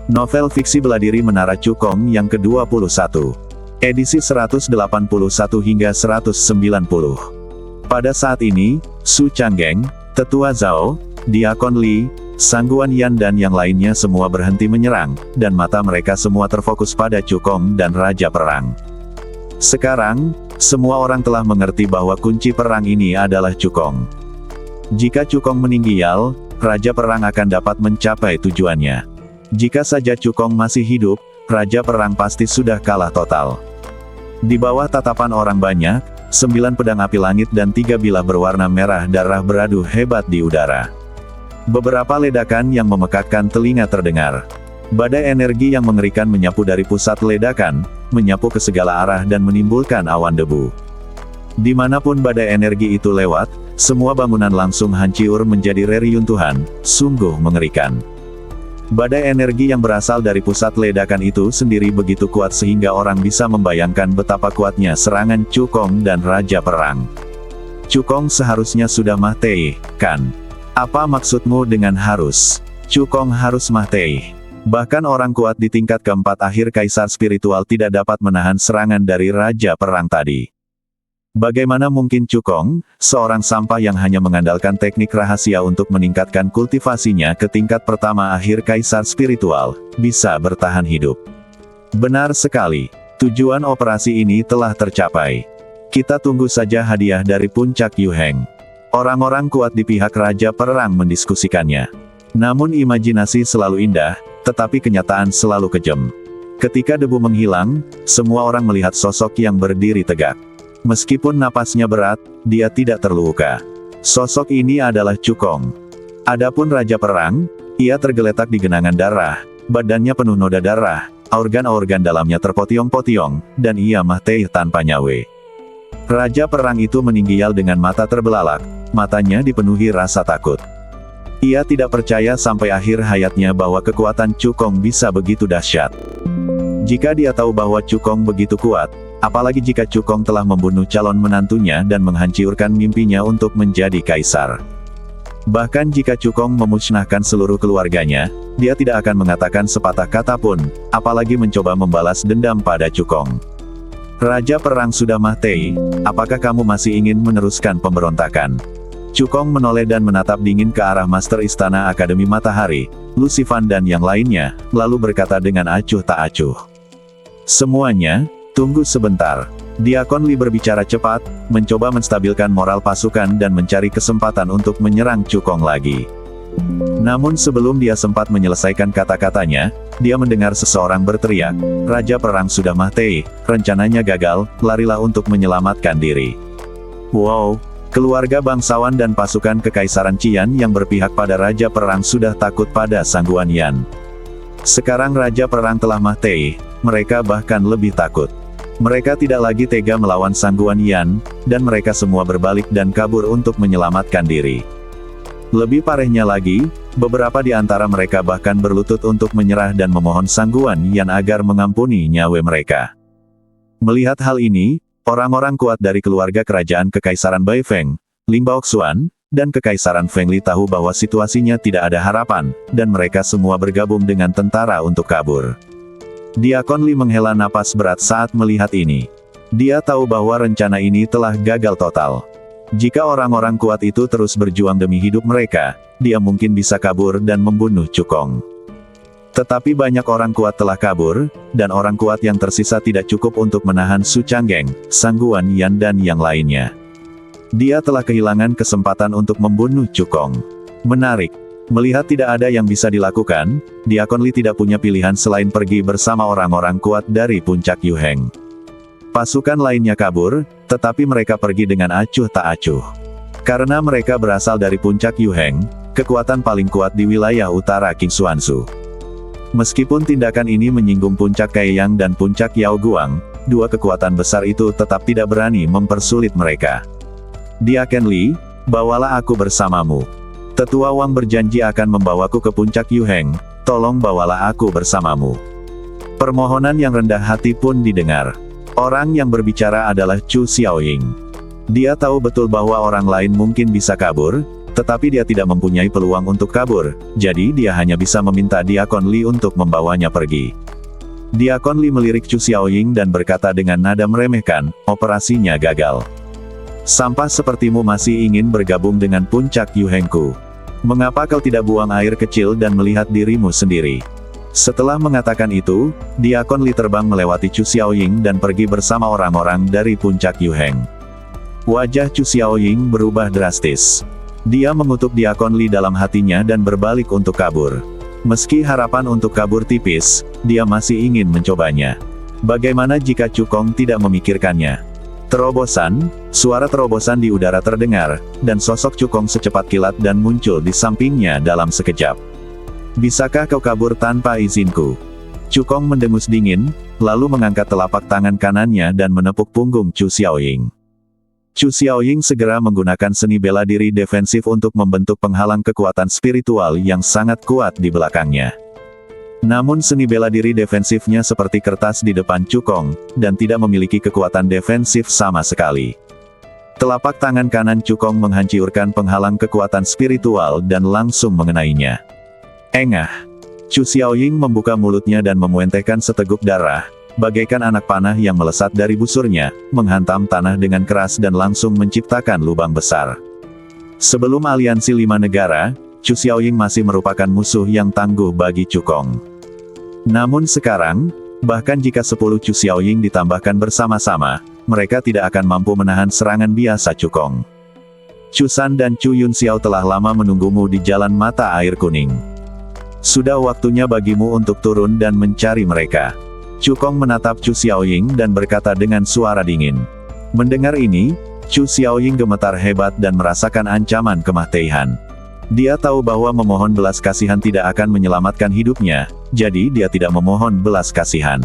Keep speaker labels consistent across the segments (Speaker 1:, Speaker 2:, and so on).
Speaker 1: Novel fiksi bela diri Menara Cukong yang ke-21. Edisi 181 hingga 190. Pada saat ini, Su Changgeng, Tetua Zhao, Diakon Li, Sangguan Yan dan yang lainnya semua berhenti menyerang, dan mata mereka semua terfokus pada Cukong dan Raja Perang. Sekarang, semua orang telah mengerti bahwa kunci perang ini adalah Cukong. Jika Cukong meninggal, Raja Perang akan dapat mencapai tujuannya. Jika saja Cukong masih hidup, Raja Perang pasti sudah kalah total. Di bawah tatapan orang banyak, 9 pedang api langit dan 3 bilah berwarna merah darah beradu hebat di udara. Beberapa ledakan yang memekakkan telinga terdengar. Badai energi yang mengerikan menyapu dari pusat ledakan, menyapu ke segala arah dan menimbulkan awan debu. Dimanapun badai energi itu lewat, semua bangunan langsung hancur menjadi reruntuhan, sungguh mengerikan. Badai energi yang berasal dari pusat ledakan itu sendiri begitu kuat sehingga orang bisa membayangkan betapa kuatnya serangan Cukong dan Raja Perang. Cukong seharusnya sudah mati, kan? Apa maksudmu dengan harus? Cukong harus mati. Bahkan orang kuat di tingkat keempat akhir kaisar spiritual tidak dapat menahan serangan dari Raja Perang tadi. Bagaimana mungkin Cukong, seorang sampah yang hanya mengandalkan teknik rahasia untuk meningkatkan kultivasinya ke tingkat pertama akhir kaisar spiritual, bisa bertahan hidup? Benar sekali, tujuan operasi ini telah tercapai. Kita tunggu saja hadiah dari puncak Yuheng. Orang-orang kuat di pihak Raja Perang mendiskusikannya. Namun imajinasi selalu indah, tetapi kenyataan selalu kejam. Ketika debu menghilang, semua orang melihat sosok yang berdiri tegak. Meskipun napasnya berat, dia tidak terluka. Sosok ini adalah Cukong. Adapun Raja Perang, ia tergeletak di genangan darah, badannya penuh noda darah, organ-organ dalamnya terpotiong-potiong, dan ia mati tanpa nyawa. Raja Perang itu meninggal dengan mata terbelalak, matanya dipenuhi rasa takut. Ia tidak percaya sampai akhir hayatnya bahwa kekuatan Cukong bisa begitu dahsyat. Jika dia tahu bahwa Cukong begitu kuat, apalagi jika Cukong telah membunuh calon menantunya dan menghancurkan mimpinya untuk menjadi kaisar. Bahkan jika Cukong memusnahkan seluruh keluarganya, dia tidak akan mengatakan sepatah kata pun, apalagi mencoba membalas dendam pada Cukong. Raja Perang sudah mati, apakah kamu masih ingin meneruskan pemberontakan? Cukong menoleh dan menatap dingin ke arah Master Istana Akademi Matahari, Lucifan dan yang lainnya, lalu berkata dengan acuh tak acuh. Semuanya, tunggu sebentar. Diakon Li berbicara cepat, mencoba menstabilkan moral pasukan dan mencari kesempatan untuk menyerang Cukong lagi. Namun sebelum dia sempat menyelesaikan kata-katanya, dia mendengar seseorang berteriak, Raja Perang sudah mati, rencananya gagal, larilah untuk menyelamatkan diri. Wow, keluarga bangsawan dan pasukan Kekaisaran Qian yang berpihak pada Raja Perang sudah takut pada Sangguan Yan. Sekarang Raja Perang telah mati, mereka bahkan lebih takut. Mereka tidak lagi tega melawan Sangguan Yan, dan mereka semua berbalik dan kabur untuk menyelamatkan diri. Lebih parahnya lagi, beberapa di antara mereka bahkan berlutut untuk menyerah dan memohon Sangguan Yan agar mengampuni nyawa mereka. Melihat hal ini, orang-orang kuat dari keluarga kerajaan Kekaisaran Baifeng, Ling Baoxuan, dan Kekaisaran Fengli tahu bahwa situasinya tidak ada harapan, dan mereka semua bergabung dengan tentara untuk kabur. Diakon Li menghela napas berat saat melihat ini. Dia tahu bahwa rencana ini telah gagal total. Jika orang-orang kuat itu terus berjuang demi hidup mereka, dia mungkin bisa kabur dan membunuh Cukong. Tetapi banyak orang kuat telah kabur, dan orang kuat yang tersisa tidak cukup untuk menahan Su Changgeng, Sangguan Yan dan yang lainnya. Dia telah kehilangan kesempatan untuk membunuh Cukong. Menarik. Melihat tidak ada yang bisa dilakukan, Diakon Li tidak punya pilihan selain pergi bersama orang-orang kuat dari puncak Yuheng. Pasukan lainnya kabur, tetapi mereka pergi dengan acuh tak acuh. Karena mereka berasal dari puncak Yuheng, kekuatan paling kuat di wilayah utara Qingxuansu. Meskipun tindakan ini menyinggung puncak Kaiyang dan puncak Yaoguang, dua kekuatan besar itu tetap tidak berani mempersulit mereka. Diakon Li, bawalah aku bersamamu. Tetua Wang berjanji akan membawaku ke puncak Yuheng, tolong bawalah aku bersamamu. Permohonan yang rendah hati pun didengar. Orang yang berbicara adalah Chu Xiaoying. Dia tahu betul bahwa orang lain mungkin bisa kabur, Tetapi dia tidak mempunyai peluang untuk kabur, jadi dia hanya bisa meminta Diakon Li untuk membawanya pergi. Diakon Li melirik Chu Xiaoying dan berkata dengan nada meremehkan, operasinya gagal. Sampah sepertimu masih ingin bergabung dengan puncak Yu Hengku. Mengapa kau tidak buang air kecil dan melihat dirimu sendiri? Setelah mengatakan itu, Diakon Li terbang melewati Chu Xiaoying dan pergi bersama orang-orang dari puncak Yu Heng. Wajah Chu Xiaoying berubah drastis. Dia mengutuk Diakon Li dalam hatinya dan berbalik untuk kabur. Meski harapan untuk kabur tipis, dia masih ingin mencobanya. Bagaimana jika Chu Kong tidak memikirkannya? Terobosan, suara terobosan di udara terdengar, dan sosok Chu Kong secepat kilat dan muncul di sampingnya dalam sekejap. Bisakah kau kabur tanpa izinku? Chu Kong mendengus dingin, lalu mengangkat telapak tangan kanannya dan menepuk punggung Chu Xiaoying. Chu Xiaoying segera menggunakan seni bela diri defensif untuk membentuk penghalang kekuatan spiritual yang sangat kuat di belakangnya. Namun seni bela diri defensifnya seperti kertas di depan Chu Kong, dan tidak memiliki kekuatan defensif sama sekali. Telapak tangan kanan Chu Kong menghancurkan penghalang kekuatan spiritual dan langsung mengenainya. Engah! Chu Xiaoying membuka mulutnya dan memuentehkan seteguk darah, bagaikan anak panah yang melesat dari busurnya, menghantam tanah dengan keras dan langsung menciptakan lubang besar. Sebelum aliansi 5 negara, Chu Xiaoying masih merupakan musuh yang tangguh bagi Chu Kong. Namun sekarang, bahkan jika 10 Chu Xiaoying ditambahkan bersama-sama, mereka tidak akan mampu menahan serangan biasa Chu Kong. Chu San dan Chu Yunxiao telah lama menunggumu di jalan mata air kuning. Sudah waktunya bagimu untuk turun dan mencari mereka. Chu Kong menatap Chu Xiaoying dan berkata dengan suara dingin. Mendengar ini, Chu Xiaoying gemetar hebat dan merasakan ancaman kematian. Dia tahu bahwa memohon belas kasihan tidak akan menyelamatkan hidupnya, jadi dia tidak memohon belas kasihan.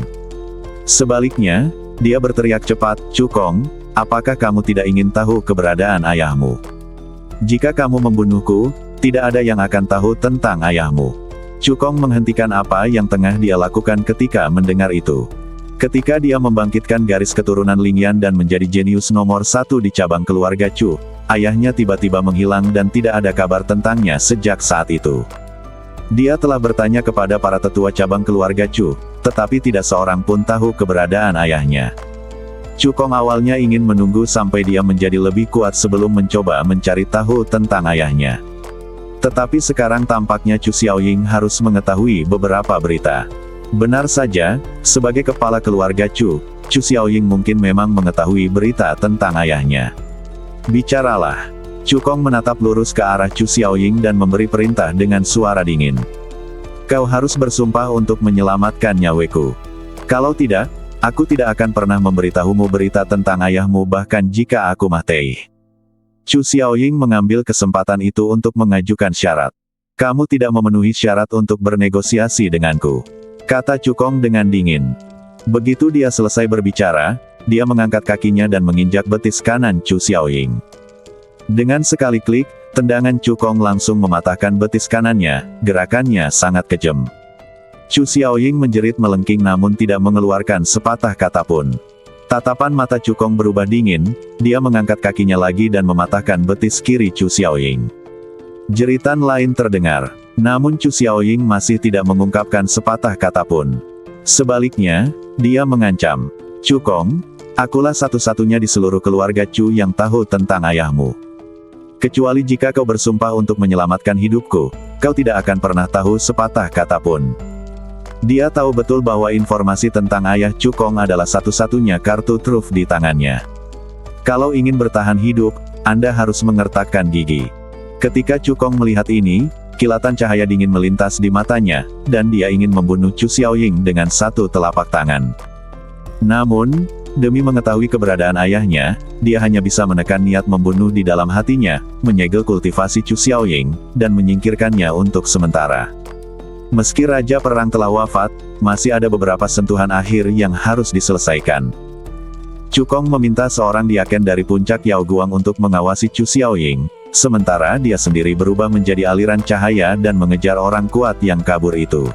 Speaker 1: Sebaliknya, dia berteriak cepat, Chu Kong, apakah kamu tidak ingin tahu keberadaan ayahmu? Jika kamu membunuhku, tidak ada yang akan tahu tentang ayahmu. Chu Kong menghentikan apa yang tengah dia lakukan ketika mendengar itu. Ketika dia membangkitkan garis keturunan Lingyan dan menjadi jenius nomor 1 di cabang keluarga Chu, ayahnya tiba-tiba menghilang dan tidak ada kabar tentangnya sejak saat itu. Dia telah bertanya kepada para tetua cabang keluarga Chu, tetapi tidak seorang pun tahu keberadaan ayahnya. Chu Kong awalnya ingin menunggu sampai dia menjadi lebih kuat sebelum mencoba mencari tahu tentang ayahnya. Tetapi sekarang tampaknya Chu Xiaoying harus mengetahui beberapa berita. Benar saja, sebagai kepala keluarga Chu, Chu Xiaoying mungkin memang mengetahui berita tentang ayahnya. Bicaralah. Chu Kong menatap lurus ke arah Chu Xiaoying dan memberi perintah dengan suara dingin. Kau harus bersumpah untuk menyelamatkan nyawaku. Kalau tidak, aku tidak akan pernah memberitahumu berita tentang ayahmu bahkan jika aku mati. Chu Xiaoying mengambil kesempatan itu untuk mengajukan syarat. Kamu tidak memenuhi syarat untuk bernegosiasi denganku, kata Chu Kong dengan dingin. Begitu dia selesai berbicara, dia mengangkat kakinya dan menginjak betis kanan Chu Xiaoying. Dengan sekali klik, tendangan Chu Kong langsung mematahkan betis kanannya, gerakannya sangat kejam. Chu Xiaoying menjerit melengking namun tidak mengeluarkan sepatah kata pun. Tatapan mata Chu Kong berubah dingin, dia mengangkat kakinya lagi dan mematahkan betis kiri Chu Xiaoying. Jeritan lain terdengar, namun Chu Xiaoying masih tidak mengungkapkan sepatah kata pun. Sebaliknya, dia mengancam, Chu Kong, akulah satu-satunya di seluruh keluarga Chu yang tahu tentang ayahmu. Kecuali jika kau bersumpah untuk menyelamatkan hidupku, kau tidak akan pernah tahu sepatah kata pun. Dia tahu betul bahwa informasi tentang ayah Chu Kong adalah satu-satunya kartu truf di tangannya. Kalau ingin bertahan hidup, Anda harus mengertakkan gigi. Ketika Chu Kong melihat ini, kilatan cahaya dingin melintas di matanya, dan dia ingin membunuh Chu Xiaoying dengan satu telapak tangan. Namun, demi mengetahui keberadaan ayahnya, dia hanya bisa menekan niat membunuh di dalam hatinya, menyegel kultivasi Chu Xiaoying, dan menyingkirkannya untuk sementara. Meski Raja Perang telah wafat, masih ada beberapa sentuhan akhir yang harus diselesaikan. Chu Kong meminta seorang diaken dari puncak Yaoguang untuk mengawasi Chu Xiaoying, sementara dia sendiri berubah menjadi aliran cahaya dan mengejar orang kuat yang kabur itu.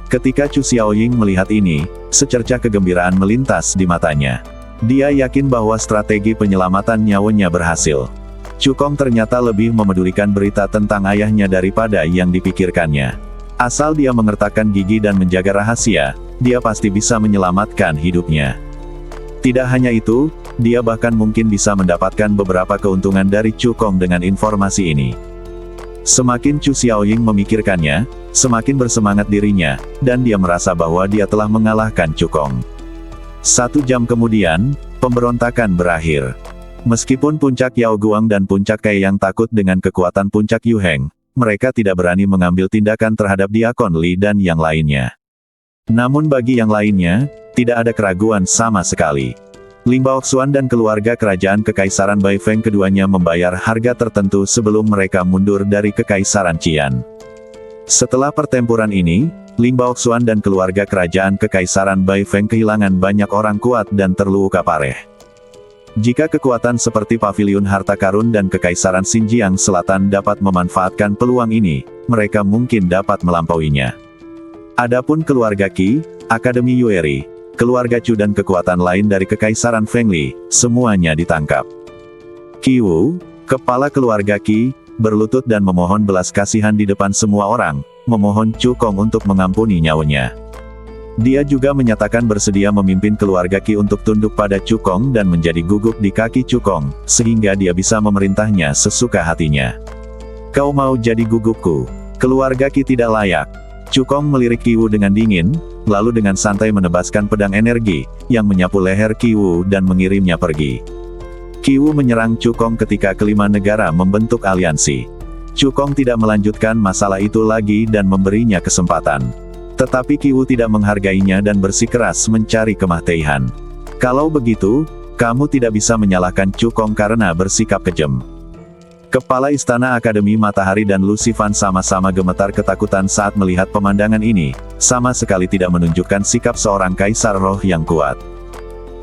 Speaker 1: Ketika Chu Xiaoying melihat ini, secercah kegembiraan melintas di matanya. Dia yakin bahwa strategi penyelamatan nyawanya berhasil. Cukong ternyata lebih memedulikan berita tentang ayahnya daripada yang dipikirkannya. Asal dia mengertakkan gigi dan menjaga rahasia, dia pasti bisa menyelamatkan hidupnya. Tidak hanya itu, dia bahkan mungkin bisa mendapatkan beberapa keuntungan dari Cukong dengan informasi ini. Semakin Chu Xiaoying memikirkannya, semakin bersemangat dirinya, dan dia merasa bahwa dia telah mengalahkan Cukong. 1 jam kemudian, pemberontakan berakhir. Meskipun puncak Yao Guang dan puncak Kai yang takut dengan kekuatan puncak Yu Heng, mereka tidak berani mengambil tindakan terhadap Diakon Li dan yang lainnya. Namun bagi yang lainnya, tidak ada keraguan sama sekali. Ling Baoxuan dan keluarga kerajaan Kekaisaran Baifeng keduanya membayar harga tertentu sebelum mereka mundur dari Kekaisaran Qian. Setelah pertempuran ini, Ling Baoxuan dan keluarga kerajaan Kekaisaran Baifeng kehilangan banyak orang kuat dan terluka parah. Jika kekuatan seperti Paviliun Harta Karun dan Kekaisaran Xinjiang Selatan dapat memanfaatkan peluang ini, mereka mungkin dapat melampauinya. Adapun keluarga Qi, Akademi Yueri, keluarga Chu dan kekuatan lain dari Kekaisaran Fengli, semuanya ditangkap. Qi Wu, kepala keluarga Qi, berlutut dan memohon belas kasihan di depan semua orang, memohon Cukong untuk mengampuni nyawanya. Dia juga menyatakan bersedia memimpin keluarga Qi untuk tunduk pada Cukong dan menjadi guguk di kaki Cukong, sehingga dia bisa memerintahnya sesuka hatinya. Kau mau jadi gugukku? Keluarga Qi tidak layak. Cukong melirik Qi Wu dengan dingin, lalu dengan santai menebaskan pedang energi, yang menyapu leher Qi Wu dan mengirimnya pergi. Qi Wu menyerang Cukong ketika kelima negara membentuk aliansi. Cukong tidak melanjutkan masalah itu lagi dan memberinya kesempatan. Tetapi Qi Wu tidak menghargainya dan bersikeras mencari kematian. Kalau begitu, kamu tidak bisa menyalahkan Cukong karena bersikap kejam. Kepala Istana Akademi Matahari dan Lu Xifan sama-sama gemetar ketakutan saat melihat pemandangan ini, sama sekali tidak menunjukkan sikap seorang kaisar roh yang kuat.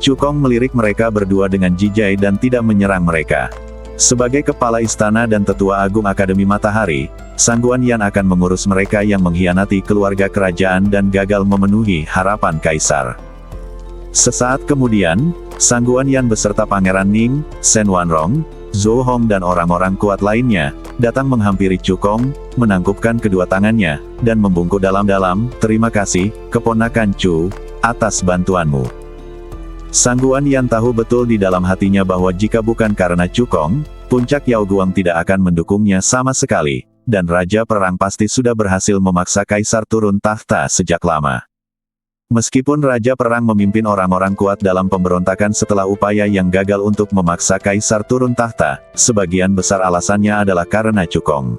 Speaker 1: Cukong melirik mereka berdua dengan jijai dan tidak menyerang mereka. Sebagai kepala istana dan tetua agung Akademi Matahari, Sangguan Yan akan mengurus mereka yang mengkhianati keluarga kerajaan dan gagal memenuhi harapan kaisar. Sesaat kemudian, Sangguan Yan beserta Pangeran Ning, Shen Wanrong, Zhou Hong dan orang-orang kuat lainnya, datang menghampiri Cukong, menangkupkan kedua tangannya, dan membungkuk dalam-dalam, "Terima kasih, keponakan Chu, atas bantuanmu." Sangguan Yan tahu betul di dalam hatinya bahwa jika bukan karena Cukong, puncak Yao Guang tidak akan mendukungnya sama sekali, dan Raja Perang pasti sudah berhasil memaksa Kaisar turun tahta sejak lama. Meskipun Raja Perang memimpin orang-orang kuat dalam pemberontakan setelah upaya yang gagal untuk memaksa Kaisar turun tahta, sebagian besar alasannya adalah karena Cukong.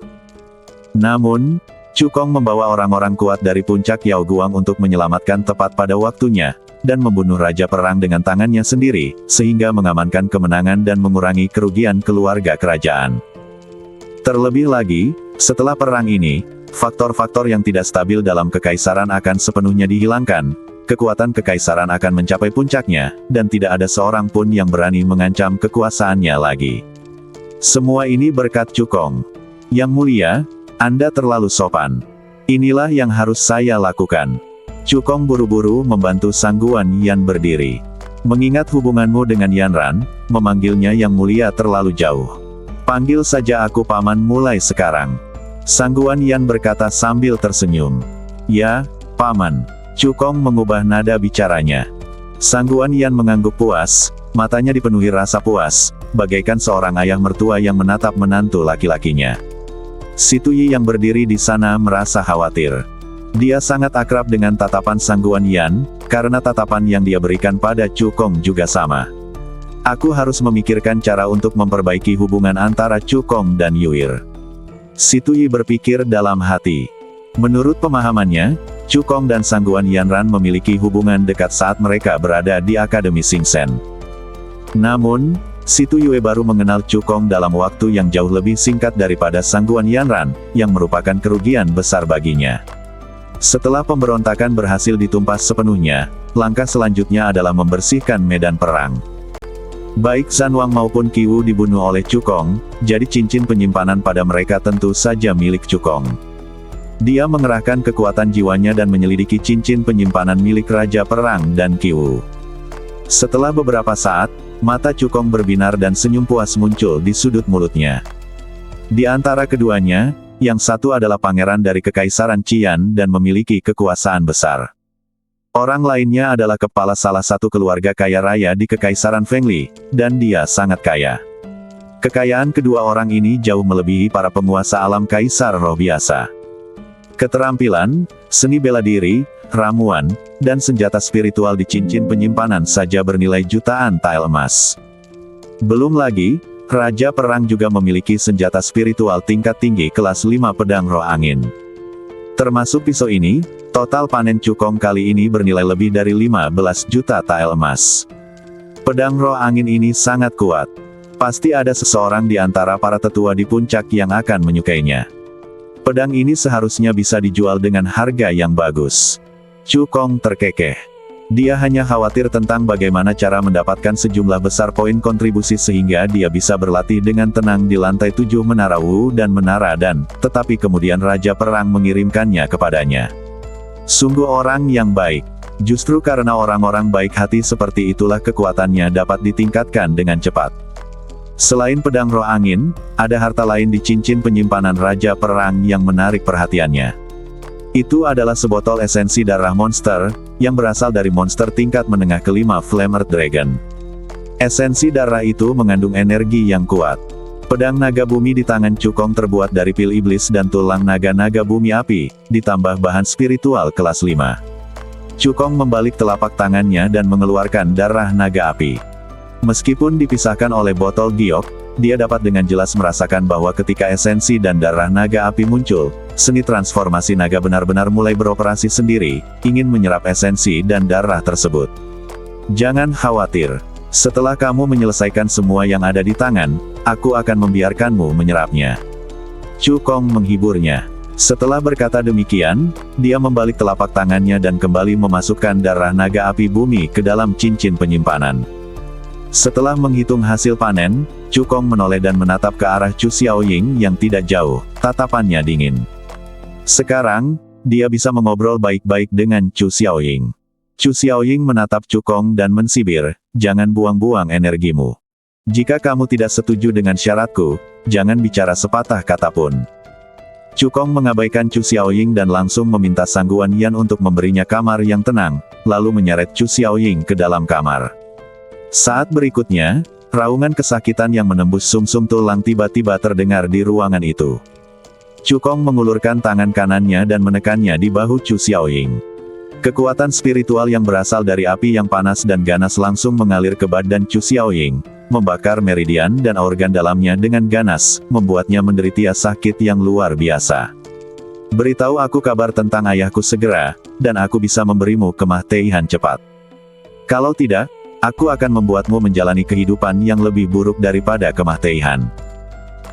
Speaker 1: Namun, Cukong membawa orang-orang kuat dari puncak Yao Guang untuk menyelamatkan tepat pada waktunya, dan membunuh Raja Perang dengan tangannya sendiri, sehingga mengamankan kemenangan dan mengurangi kerugian keluarga kerajaan. Terlebih lagi, setelah perang ini, faktor-faktor yang tidak stabil dalam kekaisaran akan sepenuhnya dihilangkan, kekuatan kekaisaran akan mencapai puncaknya, dan tidak ada seorang pun yang berani mengancam kekuasaannya lagi. Semua ini berkat Cukong. Yang mulia, Anda terlalu sopan. Inilah yang harus saya lakukan. Cukong buru-buru membantu Sangguan Yan berdiri. Mengingat hubunganmu dengan Yanran, memanggilnya yang mulia terlalu jauh. Panggil saja aku paman mulai sekarang. Sangguan Yan berkata sambil tersenyum. Ya, paman. Cukong mengubah nada bicaranya. Sangguan Yan mengangguk puas, matanya dipenuhi rasa puas, bagaikan seorang ayah mertua yang menatap menantu laki-lakinya. Si Tuyi yang berdiri di sana merasa khawatir. Dia sangat akrab dengan tatapan Sangguan Yan, karena tatapan yang dia berikan pada Cukong juga sama. Aku harus memikirkan cara untuk memperbaiki hubungan antara Cukong dan Yuir. Si Tuyi berpikir dalam hati. Menurut pemahamannya, Cukong dan Sangguan Yanran memiliki hubungan dekat saat mereka berada di Akademi Xingchen. Namun, si Tuyi baru mengenal Cukong dalam waktu yang jauh lebih singkat daripada Sangguan Yanran, yang merupakan kerugian besar baginya. Setelah pemberontakan berhasil ditumpas sepenuhnya, langkah selanjutnya adalah membersihkan medan perang. Baik Zhan Wang maupun Qi Wu dibunuh oleh Cukong, jadi cincin penyimpanan pada mereka tentu saja milik Cukong. Dia mengerahkan kekuatan jiwanya dan menyelidiki cincin penyimpanan milik Raja Perang dan Qi Wu. Setelah beberapa saat, Mata Cukong berbinar dan senyum puas muncul di sudut mulutnya. Di antara keduanya, yang satu adalah pangeran dari Kekaisaran Qian dan memiliki kekuasaan besar. Orang lainnya adalah kepala salah satu keluarga kaya raya di Kekaisaran Fengli, dan dia sangat kaya. Kekayaan kedua orang ini jauh melebihi para penguasa alam kaisar roh biasa. Keterampilan, seni bela diri, ramuan, dan senjata spiritual di cincin penyimpanan saja bernilai jutaan tael emas. Belum lagi, Raja Perang juga memiliki senjata spiritual tingkat tinggi kelas 5 pedang roh angin. Termasuk pisau ini, total panen Cukong kali ini bernilai lebih dari 15 juta tael emas. Pedang roh angin ini sangat kuat. Pasti ada seseorang di antara para tetua di puncak yang akan menyukainya. Pedang ini seharusnya bisa dijual dengan harga yang bagus. Cukong terkekeh. Dia hanya khawatir tentang bagaimana cara mendapatkan sejumlah besar poin kontribusi sehingga dia bisa berlatih dengan tenang di lantai 7 Menara Wu dan Menara Dan, tetapi kemudian Raja Perang mengirimkannya kepadanya. Sungguh orang yang baik. Justru karena orang-orang baik hati seperti itulah kekuatannya dapat ditingkatkan dengan cepat. Selain pedang roh angin, ada harta lain di cincin penyimpanan Raja Perang yang menarik perhatiannya. Itu adalah sebotol esensi darah monster, yang berasal dari monster tingkat menengah kelima Flame Earth Dragon. Esensi darah itu mengandung energi yang kuat. Pedang naga bumi di tangan Cukong terbuat dari pil iblis dan tulang naga-naga bumi api, ditambah bahan spiritual kelas 5. Cukong membalik telapak tangannya dan mengeluarkan darah naga api. Meskipun dipisahkan oleh botol giok, dia dapat dengan jelas merasakan bahwa ketika esensi dan darah naga api muncul, seni transformasi naga benar-benar mulai beroperasi sendiri, ingin menyerap esensi dan darah tersebut. Jangan khawatir. Setelah kamu menyelesaikan semua yang ada di tangan, aku akan membiarkanmu menyerapnya. Cukong menghiburnya. Setelah berkata demikian, dia membalik telapak tangannya dan kembali memasukkan darah naga api bumi ke dalam cincin penyimpanan. Setelah menghitung hasil panen, Cukong menoleh dan menatap ke arah Chu Xiaoying yang tidak jauh, tatapannya dingin. Sekarang, dia bisa mengobrol baik-baik dengan Chu Xiaoying. Chu Xiaoying menatap Cukong dan mensibir, jangan buang-buang energimu. Jika kamu tidak setuju dengan syaratku, jangan bicara sepatah kata pun. Cukong mengabaikan Chu Xiaoying dan langsung meminta Sang Guan Yan untuk memberinya kamar yang tenang, lalu menyeret Chu Xiaoying ke dalam kamar. Saat berikutnya, raungan kesakitan yang menembus sumsum tulang tiba-tiba terdengar di ruangan itu. Cukong mengulurkan tangan kanannya dan menekannya di bahu Chu Xiaoying. Kekuatan spiritual yang berasal dari api yang panas dan ganas langsung mengalir ke badan Chu Xiaoying, membakar meridian dan organ dalamnya dengan ganas, membuatnya menderita sakit yang luar biasa. Beritahu aku kabar tentang ayahku segera, dan aku bisa memberimu kematian cepat. Kalau tidak, aku akan membuatmu menjalani kehidupan yang lebih buruk daripada kematian.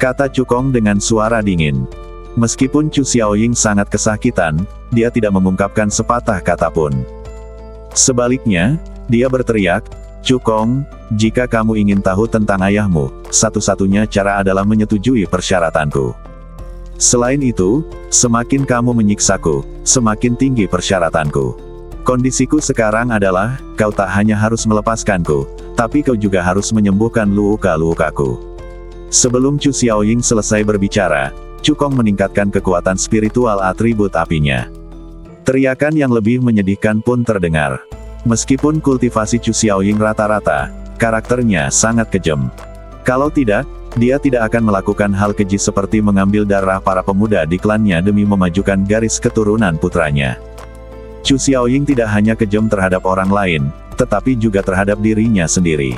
Speaker 1: Kata Cukong dengan suara dingin. Meskipun Chu Xiaoying sangat kesakitan, dia tidak mengungkapkan sepatah kata pun. Sebaliknya, dia berteriak, Cukong, jika kamu ingin tahu tentang ayahmu, satu-satunya cara adalah menyetujui persyaratanku. Selain itu, semakin kamu menyiksaku, semakin tinggi persyaratanku. Kondisiku sekarang adalah, kau tak hanya harus melepaskanku, tapi kau juga harus menyembuhkan luka-lukaku. Sebelum Chu Xiaoying selesai berbicara, Cukong meningkatkan kekuatan spiritual atribut apinya. Teriakan yang lebih menyedihkan pun terdengar. Meskipun kultivasi Chu Xiaoying rata-rata, karakternya sangat kejam. Kalau tidak, dia tidak akan melakukan hal keji seperti mengambil darah para pemuda di klannya demi memajukan garis keturunan putranya. Chu Xiaoying tidak hanya kejam terhadap orang lain, tetapi juga terhadap dirinya sendiri.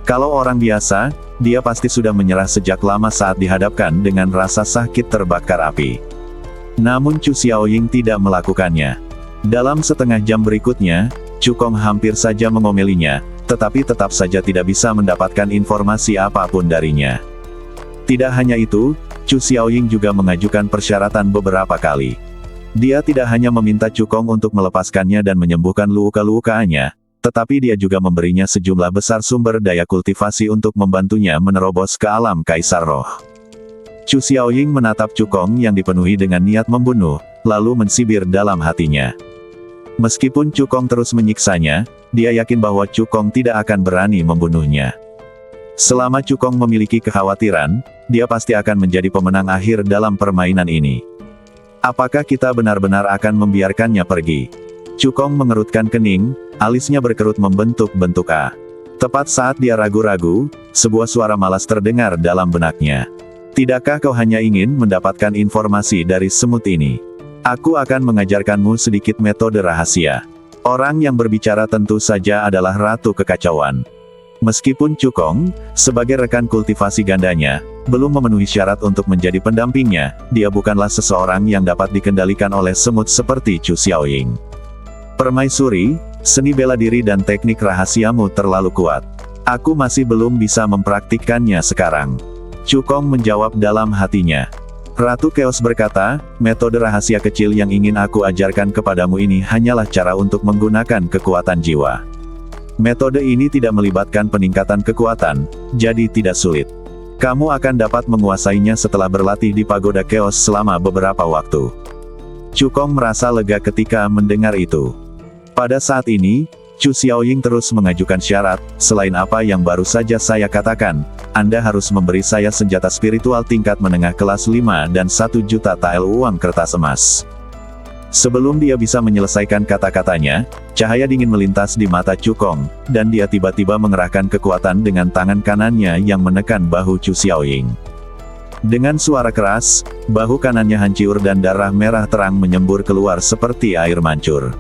Speaker 1: Kalau orang biasa, dia pasti sudah menyerah sejak lama saat dihadapkan dengan rasa sakit terbakar api. Namun Chu Xiaoying tidak melakukannya. Dalam setengah jam berikutnya, Cukong hampir saja mengomelinya, tetapi tetap saja tidak bisa mendapatkan informasi apapun darinya. Tidak hanya itu, Chu Xiaoying juga mengajukan persyaratan beberapa kali. Dia tidak hanya meminta Cukong untuk melepaskannya dan menyembuhkan luka-lukanya, tetapi dia juga memberinya sejumlah besar sumber daya kultivasi untuk membantunya menerobos ke alam Kaisar Roh. Chu Xiaoying menatap Cukong yang dipenuhi dengan niat membunuh, lalu mensibir dalam hatinya. Meskipun Cukong terus menyiksanya, dia yakin bahwa Cukong tidak akan berani membunuhnya. Selama Cukong memiliki kekhawatiran, dia pasti akan menjadi pemenang akhir dalam permainan ini. Apakah kita benar-benar akan membiarkannya pergi? Cukong mengerutkan kening, alisnya berkerut membentuk bentuk A. Tepat saat dia ragu-ragu, sebuah suara malas terdengar dalam benaknya. Tidakkah kau hanya ingin mendapatkan informasi dari semut ini? Aku akan mengajarkanmu sedikit metode rahasia. Orang yang berbicara tentu saja adalah Ratu Kekacauan. Meskipun Cukong, sebagai rekan kultivasi gandanya, belum memenuhi syarat untuk menjadi pendampingnya, dia bukanlah seseorang yang dapat dikendalikan oleh semut seperti Chu Xiaoying. Permaisuri, seni bela diri dan teknik rahasiamu terlalu kuat. Aku masih belum bisa mempraktikkannya sekarang. Cukong menjawab dalam hatinya. Ratu Chaos berkata, metode rahasia kecil yang ingin aku ajarkan kepadamu ini hanyalah cara untuk menggunakan kekuatan jiwa. Metode ini tidak melibatkan peningkatan kekuatan, jadi tidak sulit. Kamu akan dapat menguasainya setelah berlatih di Pagoda Chaos selama beberapa waktu. Cukong merasa lega ketika mendengar itu. Pada saat ini, Chu Xiaoying terus mengajukan syarat, selain apa yang baru saja saya katakan, Anda harus memberi saya senjata spiritual tingkat menengah kelas 5 dan 1 juta tael uang kertas emas. Sebelum dia bisa menyelesaikan kata-katanya, cahaya dingin melintas di mata Cukong, dan dia tiba-tiba mengerahkan kekuatan dengan tangan kanannya yang menekan bahu Chu Xiaoying. Dengan suara keras, bahu kanannya hancur dan darah merah terang menyembur keluar seperti air mancur.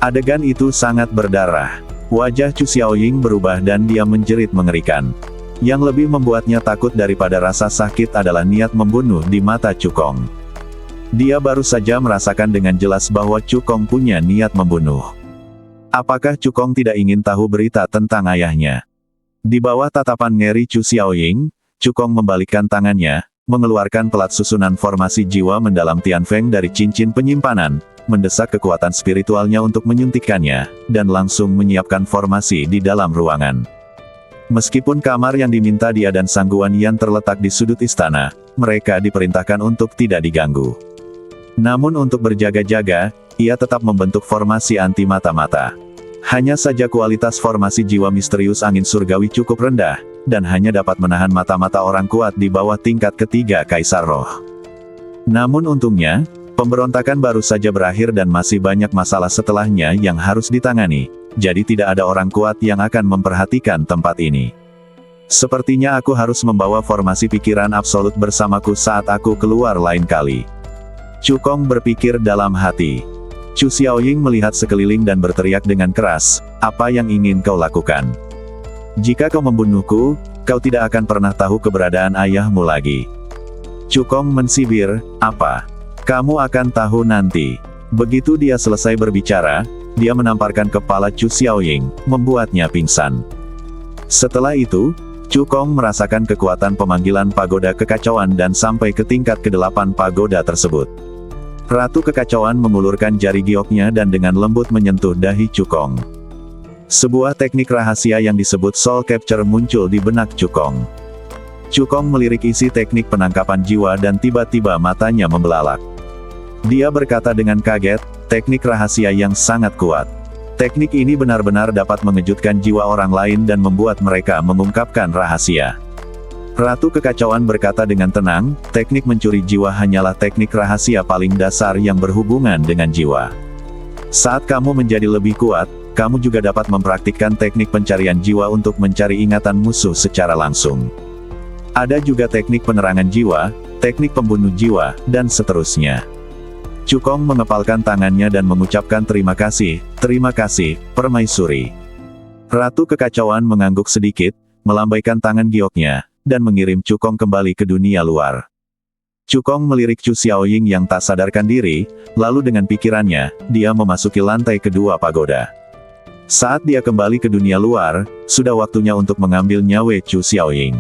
Speaker 1: Adegan itu sangat berdarah. Wajah Chu Xiaoying berubah dan dia menjerit mengerikan. Yang lebih membuatnya takut daripada rasa sakit adalah niat membunuh di mata Cukong. Dia baru saja merasakan dengan jelas bahwa Cukong punya niat membunuh. Apakah Cukong tidak ingin tahu berita tentang ayahnya? Di bawah tatapan ngeri Chu Xiaoying, Cukong membalikkan tangannya, mengeluarkan pelat susunan formasi jiwa mendalam Tianfeng dari cincin penyimpanan, mendesak kekuatan spiritualnya untuk menyuntikkannya, dan langsung menyiapkan formasi di dalam ruangan. Meskipun kamar yang diminta dia dan Sang Guan Yan terletak di sudut istana, mereka diperintahkan untuk tidak diganggu. Namun untuk berjaga-jaga, ia tetap membentuk formasi anti mata-mata. Hanya saja kualitas formasi jiwa misterius angin surgawi cukup rendah, dan hanya dapat menahan mata-mata orang kuat di bawah tingkat ketiga Kaisar Roh. Namun untungnya, pemberontakan baru saja berakhir dan masih banyak masalah setelahnya yang harus ditangani, jadi tidak ada orang kuat yang akan memperhatikan tempat ini. Sepertinya aku harus membawa formasi pikiran absolut bersamaku saat aku keluar lain kali. Cukong berpikir dalam hati. Chu Xiaoying melihat sekeliling dan berteriak dengan keras, apa yang ingin kau lakukan? Jika kau membunuhku, kau tidak akan pernah tahu keberadaan ayahmu lagi. Cukong mensibir, apa? Kamu akan tahu nanti. Begitu dia selesai berbicara, dia menamparkan kepala Chu Xiaoying, membuatnya pingsan. Setelah itu, Cukong merasakan kekuatan pemanggilan Pagoda Kekacauan dan sampai ke tingkat ke-8 pagoda tersebut. Ratu Kekacauan mengulurkan jari gioknya dan dengan lembut menyentuh dahi Cukong. Sebuah teknik rahasia yang disebut Soul Capture muncul di benak Cukong. Cukong melirik isi teknik penangkapan jiwa dan tiba-tiba matanya membelalak. Dia berkata dengan kaget, teknik rahasia yang sangat kuat. Teknik ini benar-benar dapat mengejutkan jiwa orang lain dan membuat mereka mengungkapkan rahasia. Ratu Kekacauan berkata dengan tenang, teknik mencuri jiwa hanyalah teknik rahasia paling dasar yang berhubungan dengan jiwa. Saat kamu menjadi lebih kuat, kamu juga dapat mempraktikkan teknik pencarian jiwa untuk mencari ingatan musuh secara langsung. Ada juga teknik penerangan jiwa, teknik pembunuh jiwa, dan seterusnya. Cukong mengepalkan tangannya dan mengucapkan terima kasih, permaisuri. Ratu Kekacauan mengangguk sedikit, melambaikan tangan gioknya, dan mengirim Cukong kembali ke dunia luar. Cukong melirik Chu Xiaoying yang tak sadarkan diri, lalu dengan pikirannya, dia memasuki lantai kedua pagoda. Saat dia kembali ke dunia luar, sudah waktunya untuk mengambil nyawa Chu Xiaoying.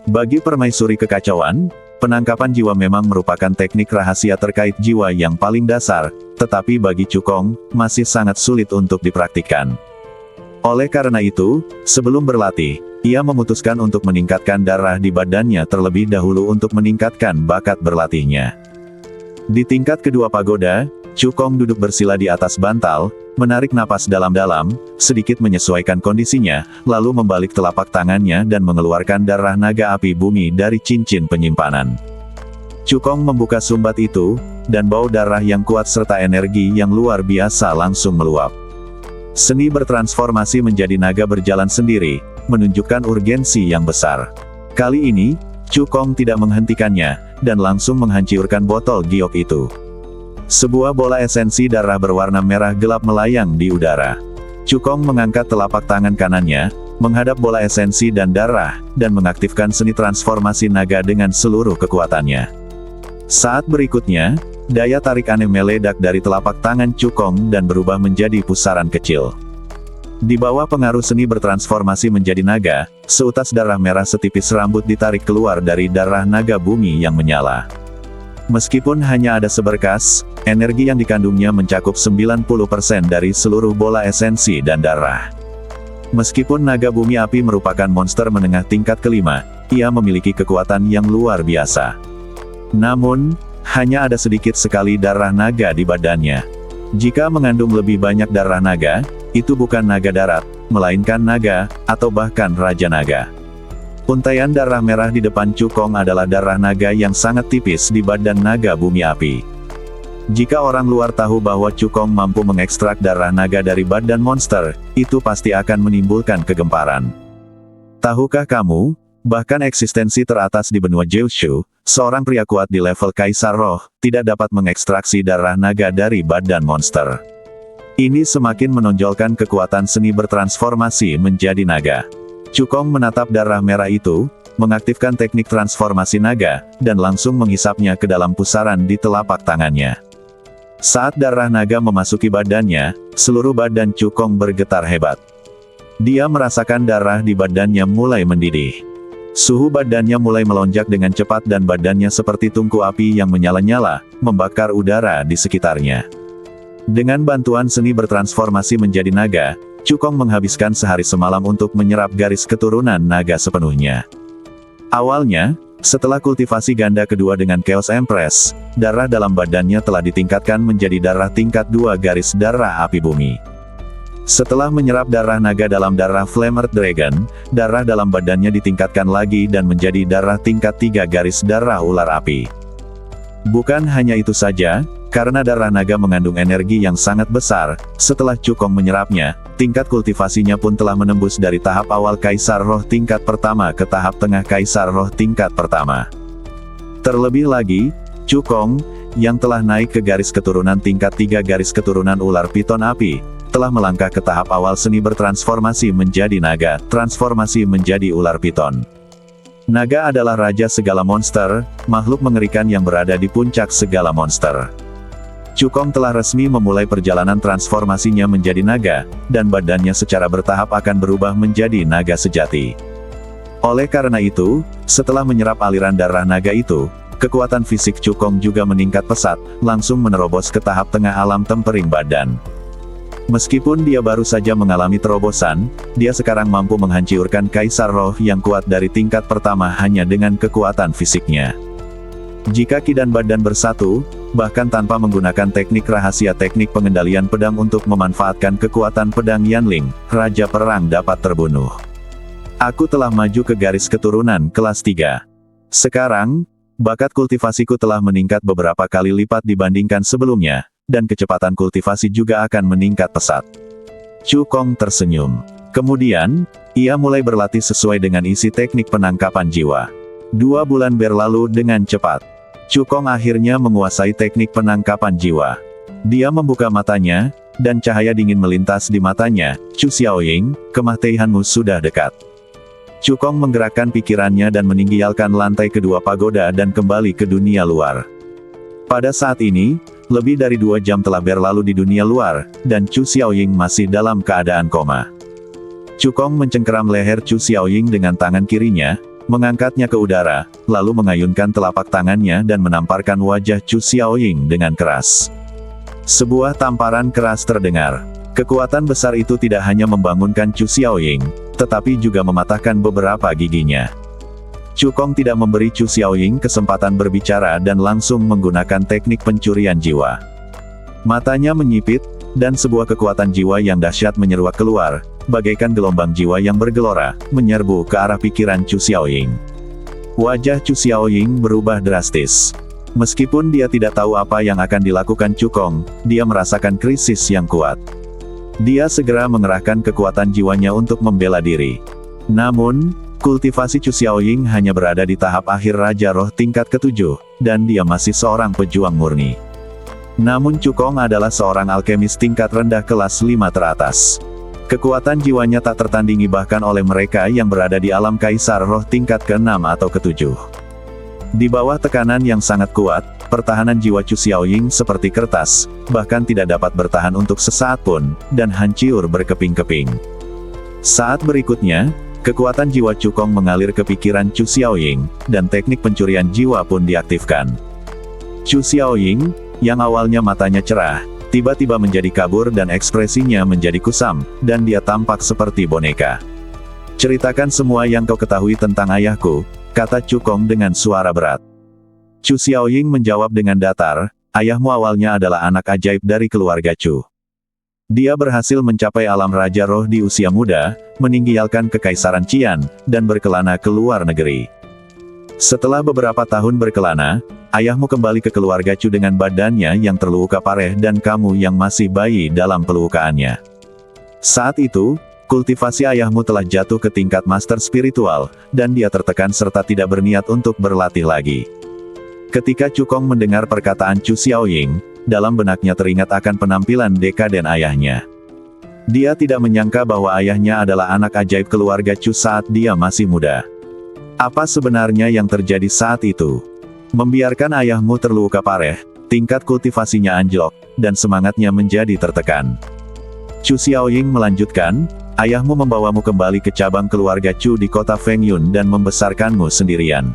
Speaker 1: Bagi permaisuri kekacauan, penangkapan jiwa memang merupakan teknik rahasia terkait jiwa yang paling dasar, tetapi bagi Cukong, masih sangat sulit untuk dipraktikkan. Oleh karena itu, sebelum berlatih, ia memutuskan untuk meningkatkan darah di badannya terlebih dahulu untuk meningkatkan bakat berlatihnya. Di tingkat kedua pagoda, Cukong duduk bersila di atas bantal, menarik napas dalam-dalam, sedikit menyesuaikan kondisinya, lalu membalik telapak tangannya dan mengeluarkan darah naga api bumi dari cincin penyimpanan. Cukong membuka sumbat itu, dan bau darah yang kuat serta energi yang luar biasa langsung meluap. Seni bertransformasi menjadi naga berjalan sendiri, menunjukkan urgensi yang besar. Kali ini, Cukong tidak menghentikannya, dan langsung menghancurkan botol giok itu. Sebuah bola esensi darah berwarna merah gelap melayang di udara. Cukong mengangkat telapak tangan kanannya, menghadap bola esensi dan darah, dan mengaktifkan seni transformasi naga dengan seluruh kekuatannya. Saat berikutnya, daya tarik aneh meledak dari telapak tangan Cukong dan berubah menjadi pusaran kecil. Di bawah pengaruh seni bertransformasi menjadi naga, seutas darah merah setipis rambut ditarik keluar dari darah naga bumi yang menyala. Meskipun hanya ada seberkas, energi yang dikandungnya mencakup 90% dari seluruh bola esensi dan darah. Meskipun naga bumi api merupakan monster menengah tingkat kelima, ia memiliki kekuatan yang luar biasa. Namun, hanya ada sedikit sekali darah naga di badannya. Jika mengandung lebih banyak darah naga, itu bukan naga darat, melainkan naga, atau bahkan raja naga. Untaian darah merah di depan Cukong adalah darah naga yang sangat tipis di badan naga bumi api. Jika orang luar tahu bahwa Cukong mampu mengekstrak darah naga dari badan monster, itu pasti akan menimbulkan kegemparan. Tahukah kamu, bahkan eksistensi teratas di benua Jiushu, seorang pria kuat di level Kaisar Roh, tidak dapat mengekstraksi darah naga dari badan monster. Ini semakin menonjolkan kekuatan seni bertransformasi menjadi naga. Cukong menatap darah merah itu, mengaktifkan teknik transformasi naga, dan langsung menghisapnya ke dalam pusaran di telapak tangannya. Saat darah naga memasuki badannya, seluruh badan Cukong bergetar hebat. Dia merasakan darah di badannya mulai mendidih. Suhu badannya mulai melonjak dengan cepat dan badannya seperti tungku api yang menyala-nyala, membakar udara di sekitarnya. Dengan bantuan seni bertransformasi menjadi naga, Cukong menghabiskan sehari semalam untuk menyerap garis keturunan naga sepenuhnya. Awalnya, setelah kultivasi ganda kedua dengan Chaos Empress, darah dalam badannya telah ditingkatkan menjadi darah tingkat 2 garis darah api bumi. Setelah menyerap darah naga dalam darah Flame Earth Dragon, darah dalam badannya ditingkatkan lagi dan menjadi darah tingkat 3 garis darah ular api. Bukan hanya itu saja, karena darah naga mengandung energi yang sangat besar, setelah Cukong menyerapnya, tingkat kultivasinya pun telah menembus dari tahap awal Kaisar Roh tingkat pertama ke tahap tengah Kaisar Roh tingkat pertama. Terlebih lagi, Cukong, yang telah naik ke garis keturunan tingkat 3 garis keturunan ular piton api, telah melangkah ke tahap awal seni bertransformasi menjadi naga, transformasi menjadi ular piton. Naga adalah raja segala monster, makhluk mengerikan yang berada di puncak segala monster. Cukong telah resmi memulai perjalanan transformasinya menjadi naga, dan badannya secara bertahap akan berubah menjadi naga sejati. Oleh karena itu, setelah menyerap aliran darah naga itu, kekuatan fisik Cukong juga meningkat pesat, langsung menerobos ke tahap tengah alam tempering badan. Meskipun dia baru saja mengalami terobosan, dia sekarang mampu menghancurkan Kaisar Roh yang kuat dari tingkat pertama hanya dengan kekuatan fisiknya. Jika ki dan badan bersatu, bahkan tanpa menggunakan teknik rahasia teknik pengendalian pedang untuk memanfaatkan kekuatan pedang Yanling, Raja Perang dapat terbunuh. Aku telah maju ke garis keturunan kelas 3. Sekarang, bakat kultivasiku telah meningkat beberapa kali lipat dibandingkan sebelumnya, dan kecepatan kultivasi juga akan meningkat pesat. Cukong tersenyum. Kemudian, ia mulai berlatih sesuai dengan isi teknik penangkapan jiwa. 2 bulan berlalu dengan cepat. Cukong akhirnya menguasai teknik penangkapan jiwa. Dia membuka matanya, dan cahaya dingin melintas di matanya. Chu Xiaoying, kematianmu sudah dekat. Cukong menggerakkan pikirannya dan meninggialkan lantai kedua pagoda dan kembali ke dunia luar. Pada saat ini, lebih dari 2 jam telah berlalu di dunia luar, dan Chu Xiaoying masih dalam keadaan koma. Cukong mencengkeram leher Chu Xiaoying dengan tangan kirinya, mengangkatnya ke udara, lalu mengayunkan telapak tangannya dan menamparkan wajah Chu Xiaoying dengan keras. Sebuah tamparan keras terdengar. Kekuatan besar itu tidak hanya membangunkan Chu Xiaoying, tetapi juga mematahkan beberapa giginya. Cukong tidak memberi Chu Xiaoying kesempatan berbicara dan langsung menggunakan teknik pencurian jiwa. Matanya menyipit, dan sebuah kekuatan jiwa yang dahsyat menyeruak keluar, bagaikan gelombang jiwa yang bergelora, menyerbu ke arah pikiran Chu Xiaoying. Wajah Chu Xiaoying berubah drastis. Meskipun dia tidak tahu apa yang akan dilakukan Chu Kong, dia merasakan krisis yang kuat. Dia segera mengerahkan kekuatan jiwanya untuk membela diri. Namun, kultivasi Chu Xiaoying hanya berada di tahap akhir Raja Roh tingkat ke-7, dan dia masih seorang pejuang murni. Namun Chu Kong adalah seorang alkemis tingkat rendah kelas 5 teratas. Kekuatan jiwanya tak tertandingi bahkan oleh mereka yang berada di alam kaisar roh tingkat ke-6 atau ke-7. Di bawah tekanan yang sangat kuat, pertahanan jiwa Chu Xiaoying seperti kertas, bahkan tidak dapat bertahan untuk sesaat pun, dan hancur berkeping-keping. Saat berikutnya, kekuatan jiwa Chu Kong mengalir ke pikiran Chu Xiaoying, dan teknik pencurian jiwa pun diaktifkan. Chu Xiaoying, yang awalnya matanya cerah, tiba-tiba menjadi kabur dan ekspresinya menjadi kusam, dan dia tampak seperti boneka. "Ceritakan semua yang kau ketahui tentang ayahku," kata Chu Kong dengan suara berat. Chu Xiaoying menjawab dengan datar, "Ayahmu awalnya adalah anak ajaib dari keluarga Chu. Dia berhasil mencapai alam Raja Roh di usia muda, meninggalkan kekaisaran Qian, dan berkelana ke luar negeri. Setelah beberapa tahun berkelana, ayahmu kembali ke keluarga Chu dengan badannya yang terluka parah dan kamu yang masih bayi dalam pelukaannya. Saat itu, kultivasi ayahmu telah jatuh ke tingkat master spiritual, dan dia tertekan serta tidak berniat untuk berlatih lagi." Ketika Chu Kong mendengar perkataan Chu Xiaoying, dalam benaknya teringat akan penampilan dekaden ayahnya. Dia tidak menyangka bahwa ayahnya adalah anak ajaib keluarga Chu saat dia masih muda. Apa sebenarnya yang terjadi saat itu? Membiarkan ayahmu terluka parah, tingkat kultivasinya anjlok, dan semangatnya menjadi tertekan. Chu Xiaoying melanjutkan, "Ayahmu membawamu kembali ke cabang keluarga Chu di kota Fengyun dan membesarkanmu sendirian.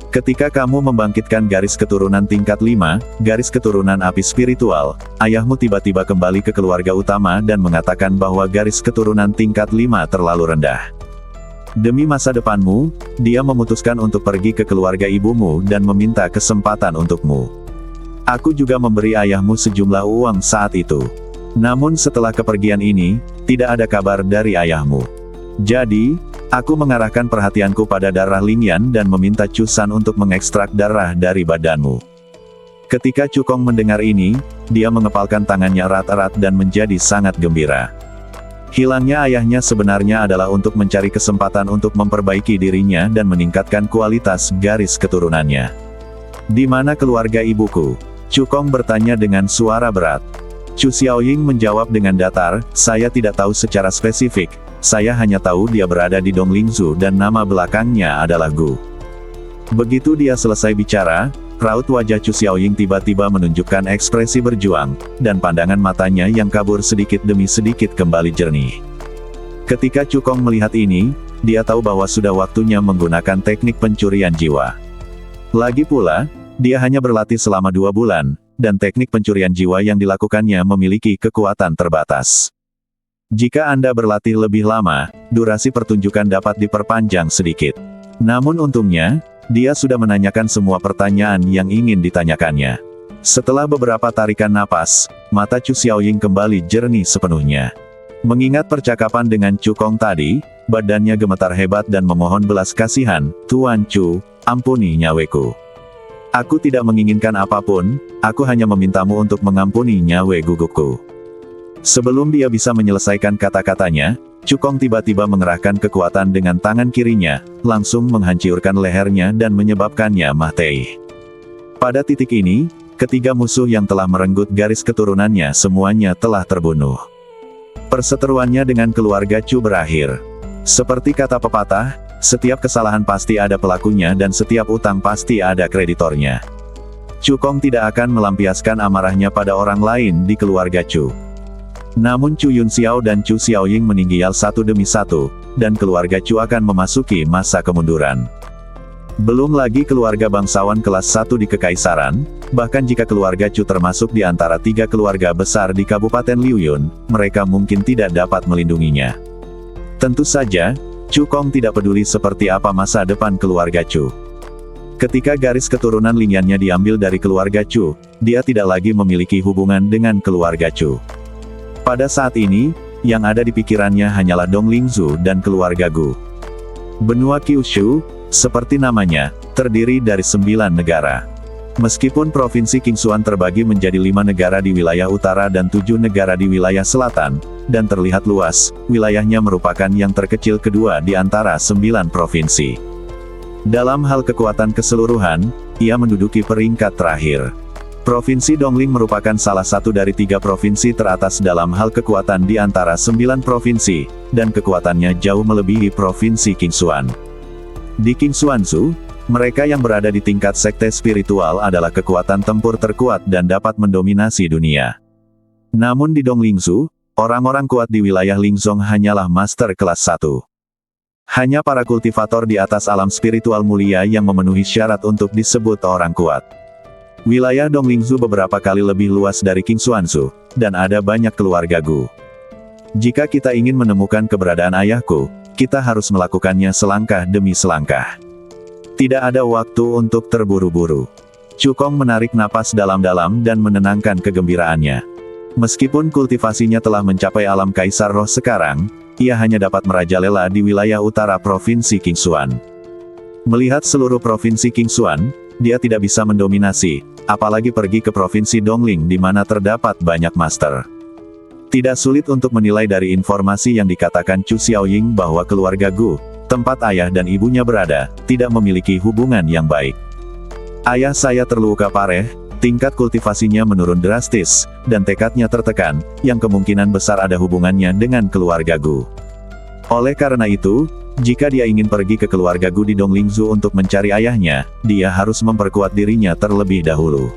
Speaker 1: Ketika kamu membangkitkan garis keturunan tingkat 5, garis keturunan api spiritual, ayahmu tiba-tiba kembali ke keluarga utama dan mengatakan bahwa garis keturunan tingkat 5 terlalu rendah. Demi masa depanmu, dia memutuskan untuk pergi ke keluarga ibumu dan meminta kesempatan untukmu. Aku juga memberi ayahmu sejumlah uang saat itu. Namun setelah kepergian ini, tidak ada kabar dari ayahmu. Jadi, aku mengarahkan perhatianku pada darah Lingyan dan meminta Chu San untuk mengekstrak darah dari badanmu." Ketika Chu Kong mendengar ini, dia mengepalkan tangannya erat-erat dan menjadi sangat gembira. Hilangnya ayahnya sebenarnya adalah untuk mencari kesempatan untuk memperbaiki dirinya dan meningkatkan kualitas garis keturunannya. "Di mana keluarga ibuku?" Chu Kong bertanya dengan suara berat. Chu Xiaoying menjawab dengan datar, "Saya tidak tahu secara spesifik, saya hanya tahu dia berada di Donglingzhou dan nama belakangnya adalah Gu." Begitu dia selesai bicara, raut wajah Chu Xiaoying tiba-tiba menunjukkan ekspresi berjuang, dan pandangan matanya yang kabur sedikit demi sedikit kembali jernih. Ketika Chu Kong melihat ini, dia tahu bahwa sudah waktunya menggunakan teknik pencurian jiwa. Lagi pula, dia hanya berlatih selama 2 bulan, dan teknik pencurian jiwa yang dilakukannya memiliki kekuatan terbatas. Jika Anda berlatih lebih lama, durasi pertunjukan dapat diperpanjang sedikit. Namun untungnya, dia sudah menanyakan semua pertanyaan yang ingin ditanyakannya. Setelah beberapa tarikan napas, mata Chu Xiaoying kembali jernih sepenuhnya. Mengingat percakapan dengan Chu Kong tadi, badannya gemetar hebat dan memohon belas kasihan, "Tuan Chu, ampuni nyaweku. Aku tidak menginginkan apapun, aku hanya memintamu untuk mengampuni nyawe gugukku." Sebelum dia bisa menyelesaikan kata-katanya, Chu Kong tiba-tiba mengerahkan kekuatan dengan tangan kirinya, langsung menghancurkan lehernya dan menyebabkannya mati. Pada titik ini, ketiga musuh yang telah merenggut garis keturunannya semuanya telah terbunuh. Perseteruannya dengan keluarga Chu berakhir. Seperti kata pepatah, setiap kesalahan pasti ada pelakunya dan setiap utang pasti ada kreditornya. Chu Kong tidak akan melampiaskan amarahnya pada orang lain di keluarga Chu. Namun Chu Yunxiao dan Chu Xiaoying meninggal satu demi satu, dan keluarga Chu akan memasuki masa kemunduran. Belum lagi keluarga bangsawan kelas 1 di Kekaisaran, bahkan jika keluarga Chu termasuk di antara 3 keluarga besar di Kabupaten Liuyun, mereka mungkin tidak dapat melindunginya. Tentu saja, Chu Kong tidak peduli seperti apa masa depan keluarga Chu. Ketika garis keturunan Lingyannya diambil dari keluarga Chu, dia tidak lagi memiliki hubungan dengan keluarga Chu. Pada saat ini, yang ada di pikirannya hanyalah Dong Lingzhu dan keluarga Gu. Benua Kyushu, seperti namanya, terdiri dari 9 negara. Meskipun Provinsi Qingsuan terbagi menjadi 5 negara di wilayah utara dan 7 negara di wilayah selatan, dan terlihat luas, wilayahnya merupakan yang terkecil kedua di antara 9 provinsi. Dalam hal kekuatan keseluruhan, ia menduduki peringkat terakhir. Provinsi Dongling merupakan salah satu dari 3 provinsi teratas dalam hal kekuatan di antara 9 provinsi, dan kekuatannya jauh melebihi Provinsi Qingsuan. Di Qingsuanzhou, mereka yang berada di tingkat sekte spiritual adalah kekuatan tempur terkuat dan dapat mendominasi dunia. Namun di Donglingzhou, orang-orang kuat di wilayah Lingzong hanyalah master kelas 1. Hanya para kultivator di atas alam spiritual mulia yang memenuhi syarat untuk disebut orang kuat. Wilayah Donglingzhou beberapa kali lebih luas dari Qingsuanzhou, dan ada banyak keluarga Gu. Jika kita ingin menemukan keberadaan ayahku, kita harus melakukannya selangkah demi selangkah. Tidak ada waktu untuk terburu-buru. Chu Kong menarik napas dalam-dalam dan menenangkan kegembiraannya. Meskipun kultivasinya telah mencapai alam kaisar roh sekarang, ia hanya dapat merajalela di wilayah utara Provinsi Qingsuan. Melihat seluruh Provinsi Qingsuan, dia tidak bisa mendominasi, apalagi pergi ke Provinsi Dongling di mana terdapat banyak master. Tidak sulit untuk menilai dari informasi yang dikatakan Chu Xiaoying bahwa keluarga Gu, tempat ayah dan ibunya berada, tidak memiliki hubungan yang baik. Ayah saya terluka parah, tingkat kultivasinya menurun drastis, dan tekadnya tertekan, yang kemungkinan besar ada hubungannya dengan keluarga Gu. Oleh karena itu, jika dia ingin pergi ke keluarga Gu di Donglingzhou untuk mencari ayahnya, dia harus memperkuat dirinya terlebih dahulu.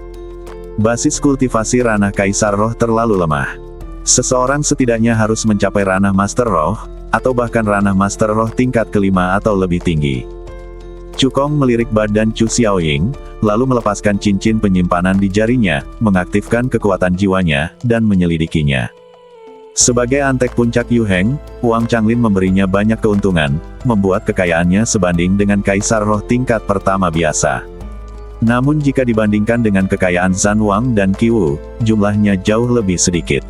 Speaker 1: Basis kultivasi ranah kaisar roh terlalu lemah. Seseorang setidaknya harus mencapai ranah master roh, atau bahkan ranah master roh tingkat kelima atau lebih tinggi. Chu Kong melirik badan Chu Xiaoying, lalu melepaskan cincin penyimpanan di jarinya, mengaktifkan kekuatan jiwanya, dan menyelidikinya. Sebagai antek puncak Yu Heng, Wang Changlin memberinya banyak keuntungan, membuat kekayaannya sebanding dengan kaisar roh tingkat pertama biasa. Namun jika dibandingkan dengan kekayaan Zhan Wang dan Qi Wu, jumlahnya jauh lebih sedikit.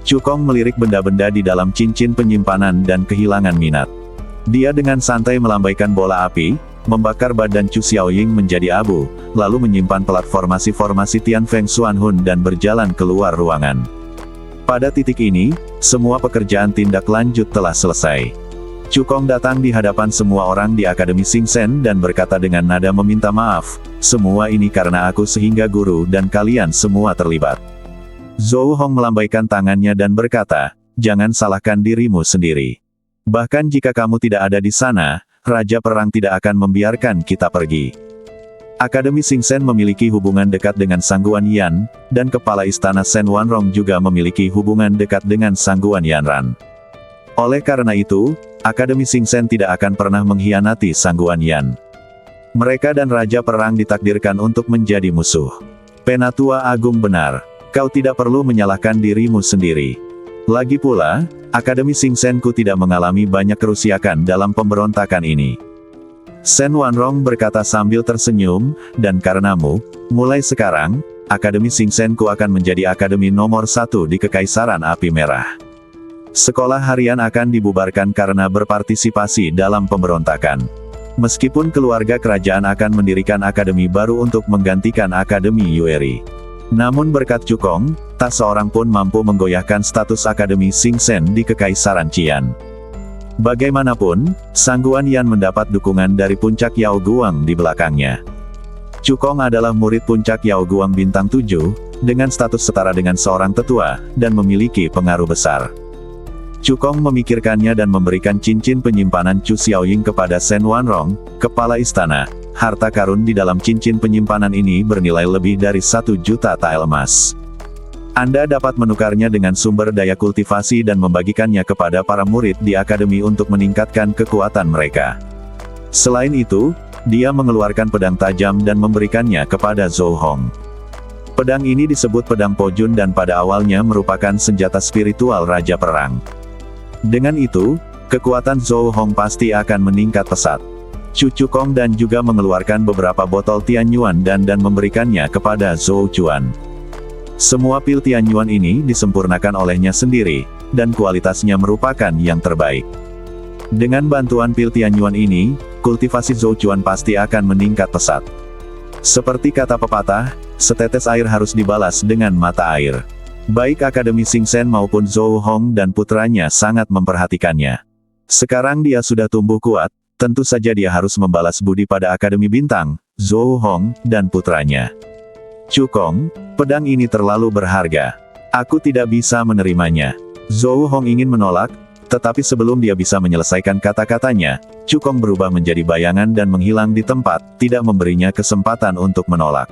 Speaker 1: Chu Kong melirik benda-benda di dalam cincin penyimpanan dan kehilangan minat. Dia dengan santai melambaikan bola api, membakar badan Chu Xiaoying menjadi abu, lalu menyimpan pelat formasi Tian Feng Xuanhun dan berjalan keluar ruangan. Pada titik ini, semua pekerjaan tindak lanjut telah selesai. Chu Kong datang di hadapan semua orang di Akademi Xing Sen dan berkata dengan nada meminta maaf, semua ini karena aku sehingga guru dan kalian semua terlibat. Zhou Hong melambaikan tangannya dan berkata, jangan salahkan dirimu sendiri. Bahkan jika kamu tidak ada di sana, Raja Perang tidak akan membiarkan kita pergi. Akademi Xing Sen memiliki hubungan dekat dengan Sangguan Yan, dan Kepala Istana Shen Wanrong juga memiliki hubungan dekat dengan Sangguan Yanran. Oleh karena itu, Akademi Xing Sen tidak akan pernah mengkhianati Sangguan Yan. Mereka dan Raja Perang ditakdirkan untuk menjadi musuh. Penatua Agung benar, kau tidak perlu menyalahkan dirimu sendiri. Lagi pula, Akademi Xing Sen ku tidak mengalami banyak kerusakan dalam pemberontakan ini. Shen Wanrong berkata sambil tersenyum, dan karenamu, mulai sekarang, Akademi Xing Sen ku akan menjadi akademi nomor 1 di Kekaisaran Api Merah. Sekolah harian akan dibubarkan karena berpartisipasi dalam pemberontakan. Meskipun keluarga kerajaan akan mendirikan akademi baru untuk menggantikan Akademi Yueri. Namun berkat Chu Kong, tak seorang pun mampu menggoyahkan status Akademi Xing Sen di Kekaisaran Qian. Bagaimanapun, Sangguan Yan mendapat dukungan dari puncak Yao Guang di belakangnya. Chu Kong adalah murid puncak Yao Guang bintang 7, dengan status setara dengan seorang tetua, dan memiliki pengaruh besar. Chu Kong memikirkannya dan memberikan cincin penyimpanan Chu Xiaoying kepada Shen Wanrong, kepala istana. Harta karun di dalam cincin penyimpanan ini bernilai lebih dari 1 juta tael emas. Anda dapat menukarnya dengan sumber daya kultivasi dan membagikannya kepada para murid di akademi untuk meningkatkan kekuatan mereka. Selain itu, dia mengeluarkan pedang tajam dan memberikannya kepada Zhou Hong. Pedang ini disebut pedang Pojun dan pada awalnya merupakan senjata spiritual Raja Perang. Dengan itu, kekuatan Zhou Hong pasti akan meningkat pesat. Chu Chukong dan juga mengeluarkan beberapa botol Tianyuan dan memberikannya kepada Zhou Chuan. Semua pil Tianyuan ini disempurnakan olehnya sendiri, dan kualitasnya merupakan yang terbaik. Dengan bantuan pil Tianyuan ini, kultivasi Zhou Chuan pasti akan meningkat pesat. Seperti kata pepatah, setetes air harus dibalas dengan mata air. Baik Akademi Xing Shen maupun Zhou Hong dan putranya sangat memperhatikannya. Sekarang dia sudah tumbuh kuat, tentu saja dia harus membalas budi pada Akademi Bintang, Zhou Hong, dan putranya. Chukong, pedang ini terlalu berharga. Aku tidak bisa menerimanya. Zhou Hong ingin menolak, tetapi sebelum dia bisa menyelesaikan kata-katanya, Chukong berubah menjadi bayangan dan menghilang di tempat, tidak memberinya kesempatan untuk menolak.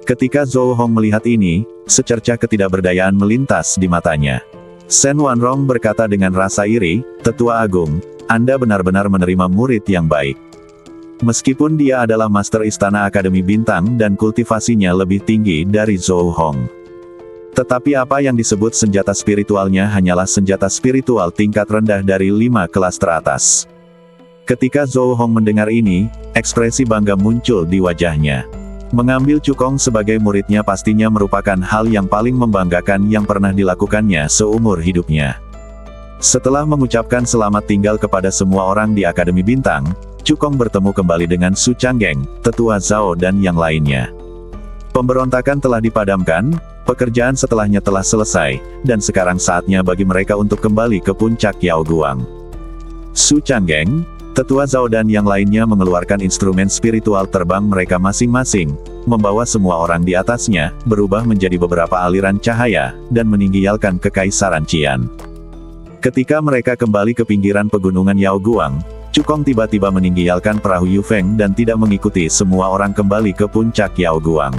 Speaker 1: Ketika Zhou Hong melihat ini, secercah ketidakberdayaan melintas di matanya. Shen Wanrong berkata dengan rasa iri, "Tetua Agung, Anda benar-benar menerima murid yang baik." Meskipun dia adalah Master Istana Akademi Bintang dan kultivasinya lebih tinggi dari Zhou Hong. Tetapi apa yang disebut senjata spiritualnya hanyalah senjata spiritual tingkat rendah dari 5 kelas teratas. Ketika Zhou Hong mendengar ini, ekspresi bangga muncul di wajahnya. Mengambil Chukong sebagai muridnya pastinya merupakan hal yang paling membanggakan yang pernah dilakukannya seumur hidupnya. Setelah mengucapkan selamat tinggal kepada semua orang di Akademi Bintang, Chukong bertemu kembali dengan Su Changgeng, Tetua Zhao dan yang lainnya. Pemberontakan telah dipadamkan, pekerjaan setelahnya telah selesai, dan sekarang saatnya bagi mereka untuk kembali ke puncak Yao Guang. Su Changgeng, Tetua Zhao dan yang lainnya mengeluarkan instrumen spiritual terbang mereka masing-masing, membawa semua orang di atasnya, berubah menjadi beberapa aliran cahaya, dan meninggalkan kekaisaran Qian. Ketika mereka kembali ke pinggiran pegunungan Yao Guang, Chukong tiba-tiba meninggalkan perahu Yufeng dan tidak mengikuti semua orang kembali ke puncak Yao Guang.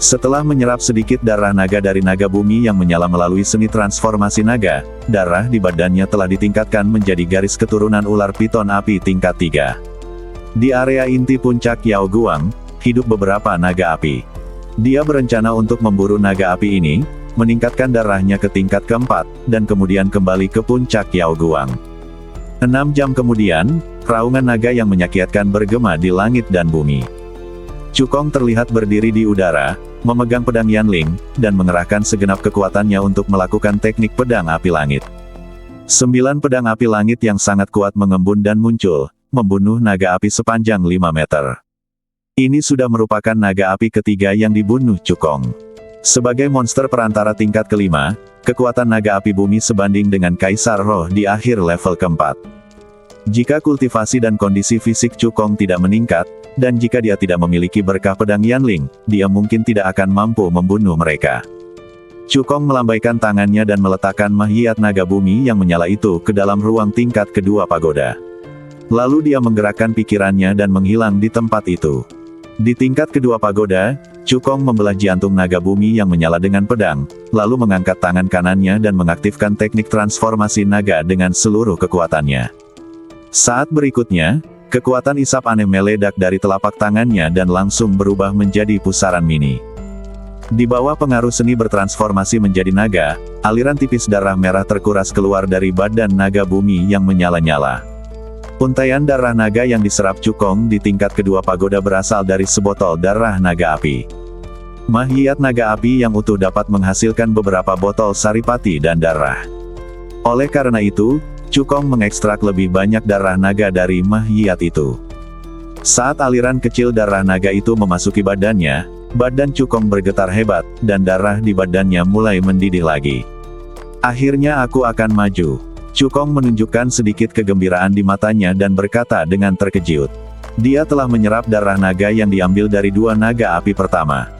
Speaker 1: Setelah menyerap sedikit darah naga dari naga bumi yang menyala melalui seni transformasi naga, darah di badannya telah ditingkatkan menjadi garis keturunan ular piton api tingkat 3. Di area inti puncak Yao Guang, hidup beberapa naga api. Dia berencana untuk memburu naga api ini, meningkatkan darahnya ke tingkat keempat, dan kemudian kembali ke puncak Yao Guang. 6 jam kemudian, raungan naga yang menyakitkan bergema di langit dan bumi. Chukong terlihat berdiri di udara, memegang pedang Yanling, dan mengerahkan segenap kekuatannya untuk melakukan teknik pedang api langit. 9 pedang api langit yang sangat kuat mengembun dan muncul, membunuh naga api sepanjang 5 meter. Ini sudah merupakan naga api ketiga yang dibunuh Chukong. Sebagai monster perantara tingkat kelima, kekuatan naga api bumi sebanding dengan Kaisar Roh di akhir level keempat. Jika kultivasi dan kondisi fisik Chukong tidak meningkat, dan jika dia tidak memiliki berkah pedang Yanling, dia mungkin tidak akan mampu membunuh mereka. Chukong melambaikan tangannya dan meletakkan mahiyat naga bumi yang menyala itu ke dalam ruang tingkat kedua pagoda. Lalu dia menggerakkan pikirannya dan menghilang di tempat itu. Di tingkat kedua pagoda, Chukong membelah jantung naga bumi yang menyala dengan pedang, lalu mengangkat tangan kanannya dan mengaktifkan teknik transformasi naga dengan seluruh kekuatannya. Saat berikutnya, kekuatan isap aneh meledak dari telapak tangannya dan langsung berubah menjadi pusaran mini. Di bawah pengaruh seni bertransformasi menjadi naga, aliran tipis darah merah terkuras keluar dari badan naga bumi yang menyala-nyala. Untaian darah naga yang diserap Chukong di tingkat kedua pagoda berasal dari sebotol darah naga api. Mahiyat naga api yang utuh dapat menghasilkan beberapa botol saripati dan darah. Oleh karena itu, Chukong mengekstrak lebih banyak darah naga dari mahiyat itu. Saat aliran kecil darah naga itu memasuki badannya, badan Chukong bergetar hebat, dan darah di badannya mulai mendidih lagi. Akhirnya aku akan maju. Chukong menunjukkan sedikit kegembiraan di matanya dan berkata dengan terkejut. Dia telah menyerap darah naga yang diambil dari 2 naga api pertama.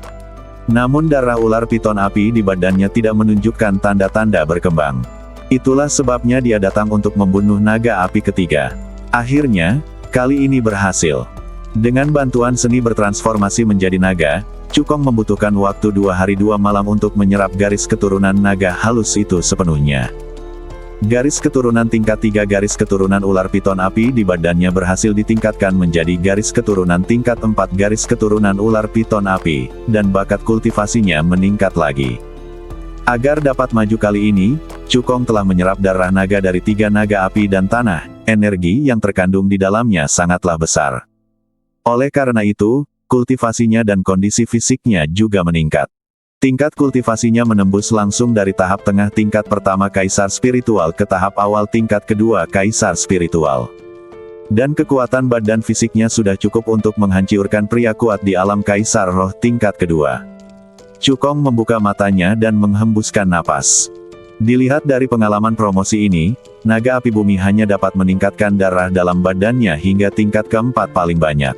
Speaker 1: Namun darah ular piton api di badannya tidak menunjukkan tanda-tanda berkembang. Itulah sebabnya dia datang untuk membunuh naga api ketiga. Akhirnya, kali ini berhasil. Dengan bantuan seni bertransformasi menjadi naga, Chukong membutuhkan waktu 2 hari 2 malam untuk menyerap garis keturunan naga halus itu sepenuhnya. Garis keturunan tingkat 3 garis keturunan ular piton api di badannya berhasil ditingkatkan menjadi garis keturunan tingkat 4 garis keturunan ular piton api, dan bakat kultivasinya meningkat lagi. Agar dapat maju kali ini, Chukong telah menyerap darah naga dari 3 naga api dan tanah, energi yang terkandung di dalamnya sangatlah besar. Oleh karena itu, kultivasinya dan kondisi fisiknya juga meningkat. Tingkat kultivasinya menembus langsung dari tahap tengah tingkat pertama kaisar spiritual ke tahap awal tingkat kedua kaisar spiritual. Dan kekuatan badan fisiknya sudah cukup untuk menghancurkan pria kuat di alam kaisar roh tingkat kedua. Cukong membuka matanya dan menghembuskan napas. Dilihat dari pengalaman promosi ini, naga api bumi hanya dapat meningkatkan darah dalam badannya hingga tingkat keempat paling banyak.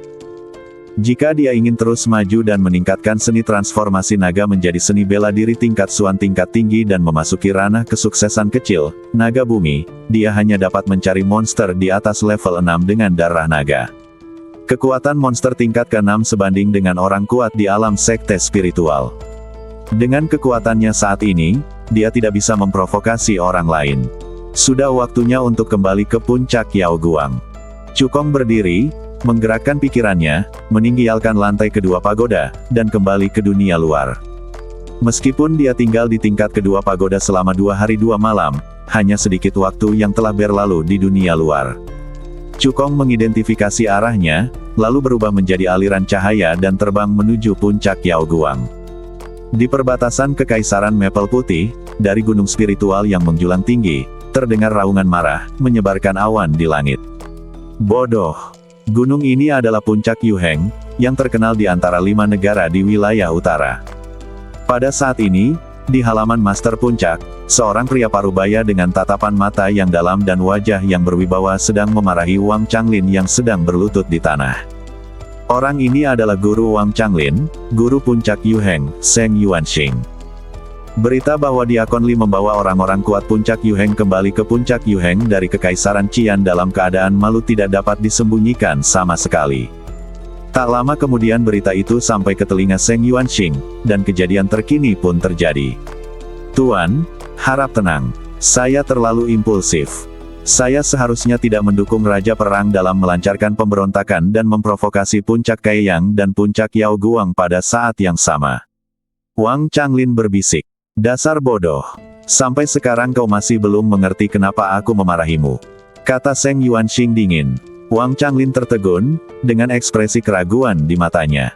Speaker 1: Jika dia ingin terus maju dan meningkatkan seni transformasi naga menjadi seni bela diri tingkat Xuan tingkat tinggi dan memasuki ranah kesuksesan kecil, naga bumi, dia hanya dapat mencari monster di atas level 6 dengan darah naga. Kekuatan monster tingkat ke-6 sebanding dengan orang kuat di alam sekte spiritual. Dengan kekuatannya saat ini, dia tidak bisa memprovokasi orang lain. Sudah waktunya untuk kembali ke puncak Yao Guang. Cukong berdiri, menggerakkan pikirannya, meninggalkan lantai kedua pagoda, dan kembali ke dunia luar. Meskipun dia tinggal di tingkat kedua pagoda selama 2 hari 2 malam, hanya sedikit waktu yang telah berlalu di dunia luar. Cukong mengidentifikasi arahnya, lalu berubah menjadi aliran cahaya dan terbang menuju puncak Yao Guang. Di perbatasan Kekaisaran Maple Putih, dari gunung spiritual yang menjulang tinggi, terdengar raungan marah, menyebarkan awan di langit. Bodoh! Gunung ini adalah puncak Yuheng, yang terkenal di antara 5 negara di wilayah utara. Pada saat ini, di halaman Master Puncak, seorang pria parubaya dengan tatapan mata yang dalam dan wajah yang berwibawa sedang memarahi Wang Changlin yang sedang berlutut di tanah. Orang ini adalah guru Wang Changlin, guru puncak Yuheng, Seng Yuanxing. Berita bahwa Diakon Li membawa orang-orang kuat puncak Yuheng kembali ke puncak Yuheng dari Kekaisaran Qian dalam keadaan malu tidak dapat disembunyikan sama sekali. Tak lama kemudian berita itu sampai ke telinga Seng Yuanxing, dan kejadian terkini pun terjadi. Tuan, harap tenang. Saya terlalu impulsif. Saya seharusnya tidak mendukung Raja Perang dalam melancarkan pemberontakan dan memprovokasi puncak Kaiyang dan puncak Yao Guang pada saat yang sama. Wang Changlin berbisik. Dasar bodoh. Sampai sekarang kau masih belum mengerti kenapa aku memarahimu. Kata Seng Yuanxing dingin. Wang Changlin tertegun, dengan ekspresi keraguan di matanya.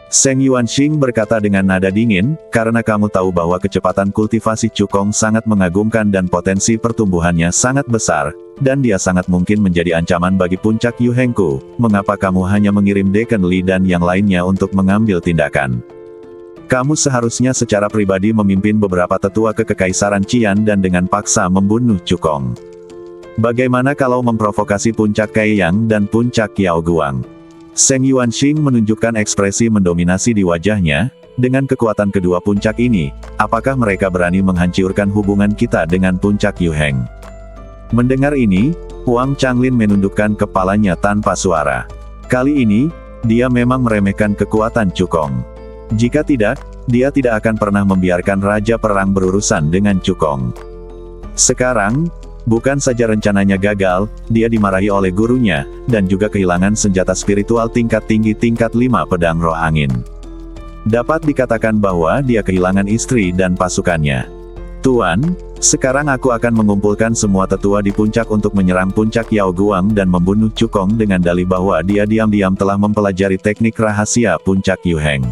Speaker 1: Seng Yuanxing berkata dengan nada dingin, karena kamu tahu bahwa kecepatan kultivasi Cukong sangat mengagumkan dan potensi pertumbuhannya sangat besar, dan dia sangat mungkin menjadi ancaman bagi puncak Yuhengku, mengapa kamu hanya mengirim Deacon Li dan yang lainnya untuk mengambil tindakan? Kamu seharusnya secara pribadi memimpin beberapa tetua ke Kekaisaran Qian dan dengan paksa membunuh Cukong. Bagaimana kalau memprovokasi puncak Kaiyang dan puncak Yao Guang? Seng Yuanxing menunjukkan ekspresi mendominasi di wajahnya, dengan kekuatan kedua puncak ini, apakah mereka berani menghancurkan hubungan kita dengan puncak Yuheng? Mendengar ini, Wang Changlin menundukkan kepalanya tanpa suara. Kali ini, dia memang meremehkan kekuatan Cukong. Jika tidak, dia tidak akan pernah membiarkan Raja Perang berurusan dengan Cukong. Sekarang, bukan saja rencananya gagal, dia dimarahi oleh gurunya, dan juga kehilangan senjata spiritual tingkat tinggi tingkat 5 pedang roh angin. Dapat dikatakan bahwa dia kehilangan istri dan pasukannya. Tuan, sekarang aku akan mengumpulkan semua tetua di puncak untuk menyerang puncak Yao Guang dan membunuh Cukong dengan dalih bahwa dia diam-diam telah mempelajari teknik rahasia puncak Yuheng.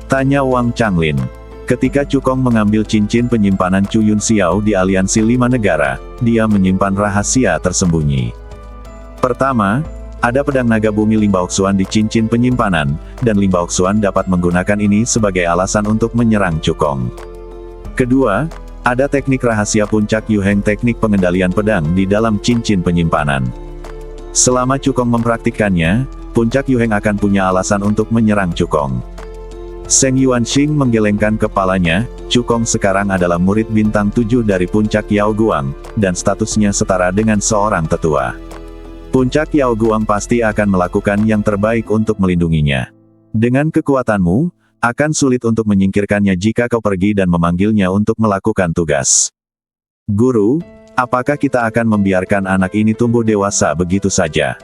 Speaker 1: Tanya Wang Changlin. Ketika Cukong mengambil cincin penyimpanan Chu Yun Xiao di aliansi 5 negara, dia menyimpan rahasia tersembunyi. Pertama, ada pedang naga bumi Limbaoxuan di cincin penyimpanan, dan Limbaoxuan dapat menggunakan ini sebagai alasan untuk menyerang Cukong. Kedua, ada teknik rahasia puncak Yuheng teknik pengendalian pedang di dalam cincin penyimpanan. Selama Cukong mempraktikkannya, puncak Yuheng akan punya alasan untuk menyerang Cukong. Seng Yuanxing menggelengkan kepalanya, Cukong sekarang adalah murid bintang 7 dari puncak Yao Guang, dan statusnya setara dengan seorang tetua. Puncak Yao Guang pasti akan melakukan yang terbaik untuk melindunginya. Dengan kekuatanmu, akan sulit untuk menyingkirkannya jika kau pergi dan memanggilnya untuk melakukan tugas. Guru, apakah kita akan membiarkan anak ini tumbuh dewasa begitu saja?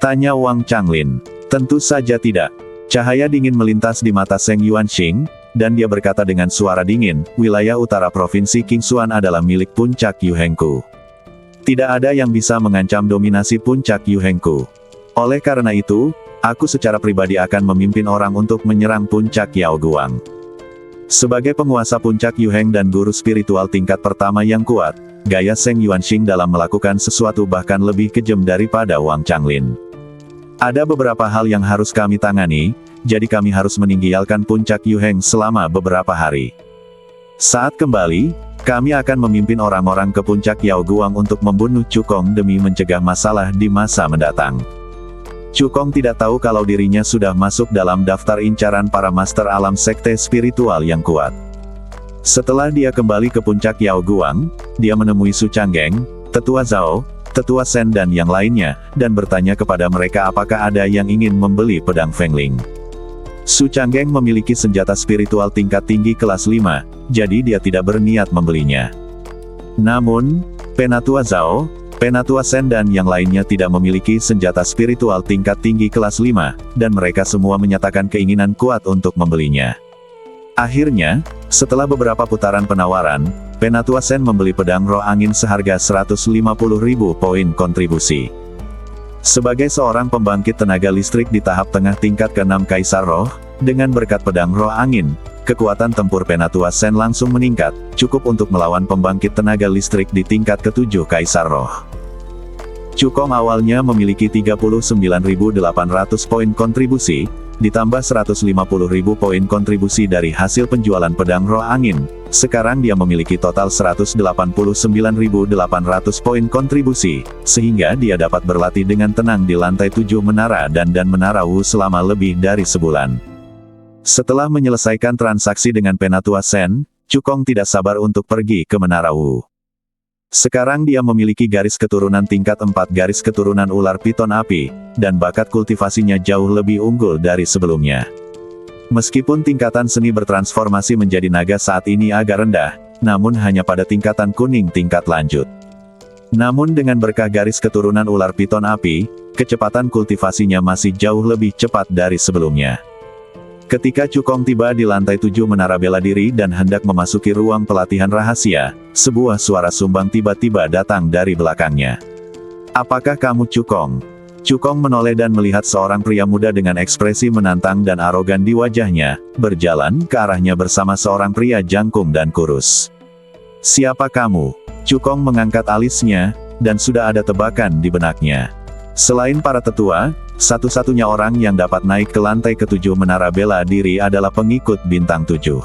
Speaker 1: Tanya Wang Changlin. Tentu saja tidak. Cahaya dingin melintas di mata Seng Yuanxing, dan dia berkata dengan suara dingin, wilayah utara provinsi Qingxuan adalah milik puncak Yuhengku. Tidak ada yang bisa mengancam dominasi puncak Yuhengku. Oleh karena itu, aku secara pribadi akan memimpin orang untuk menyerang puncak Yaoguang. Sebagai penguasa puncak Yuheng dan guru spiritual tingkat pertama yang kuat, gaya Seng Yuanxing dalam melakukan sesuatu bahkan lebih kejam daripada Wang Changlin. Ada beberapa hal yang harus kami tangani, jadi kami harus meninggalkan puncak Yuheng selama beberapa hari. Saat kembali, kami akan memimpin orang-orang ke puncak Yaoguang untuk membunuh Cukong demi mencegah masalah di masa mendatang. Cukong tidak tahu kalau dirinya sudah masuk dalam daftar incaran para master alam sekte spiritual yang kuat. Setelah dia kembali ke puncak Yaoguang, dia menemui Su Changgeng, Tetua Zhao, Tetua Sen dan yang lainnya, dan bertanya kepada mereka apakah ada yang ingin membeli pedang Fengling. Su Changgeng memiliki senjata spiritual tingkat tinggi kelas 5, jadi dia tidak berniat membelinya. Namun, Penatua Zhao, Penatua Sen dan yang lainnya tidak memiliki senjata spiritual tingkat tinggi kelas 5, dan mereka semua menyatakan keinginan kuat untuk membelinya. Akhirnya, setelah beberapa putaran penawaran, Penatua Sen membeli pedang roh angin seharga 150.000 poin kontribusi. Sebagai seorang pembangkit tenaga listrik di tahap tengah tingkat ke-6 Kaisar Roh, dengan berkat pedang roh angin, kekuatan tempur Penatua Sen langsung meningkat, cukup untuk melawan pembangkit tenaga listrik di tingkat ke-7 Kaisar Roh. Cukong awalnya memiliki 39.800 poin kontribusi, ditambah 150.000 poin kontribusi dari hasil penjualan pedang roh angin. Sekarang dia memiliki total 189.800 poin kontribusi, sehingga dia dapat berlatih dengan tenang di lantai 7 menara dan Menara Wu selama lebih dari sebulan. Setelah menyelesaikan transaksi dengan Penatua Sen, Cukong tidak sabar untuk pergi ke Menara Wu. Sekarang dia memiliki garis keturunan tingkat 4 garis keturunan ular piton api, dan bakat kultivasinya jauh lebih unggul dari sebelumnya. Meskipun tingkatan seni bertransformasi menjadi naga saat ini agak rendah, namun hanya pada tingkatan kuning tingkat lanjut. Namun dengan berkah garis keturunan ular piton api, kecepatan kultivasinya masih jauh lebih cepat dari sebelumnya. Ketika Cukong tiba di lantai 7 menara bela diri dan hendak memasuki ruang pelatihan rahasia, sebuah suara sumbang tiba-tiba datang dari belakangnya. "Apakah kamu Cukong?" Cukong menoleh dan melihat seorang pria muda dengan ekspresi menantang dan arogan di wajahnya, berjalan ke arahnya bersama seorang pria jangkung dan kurus. "Siapa kamu?" Cukong mengangkat alisnya, dan sudah ada tebakan di benaknya. Selain para tetua, satu-satunya orang yang dapat naik ke lantai ke-7 menara bela diri adalah pengikut bintang 7.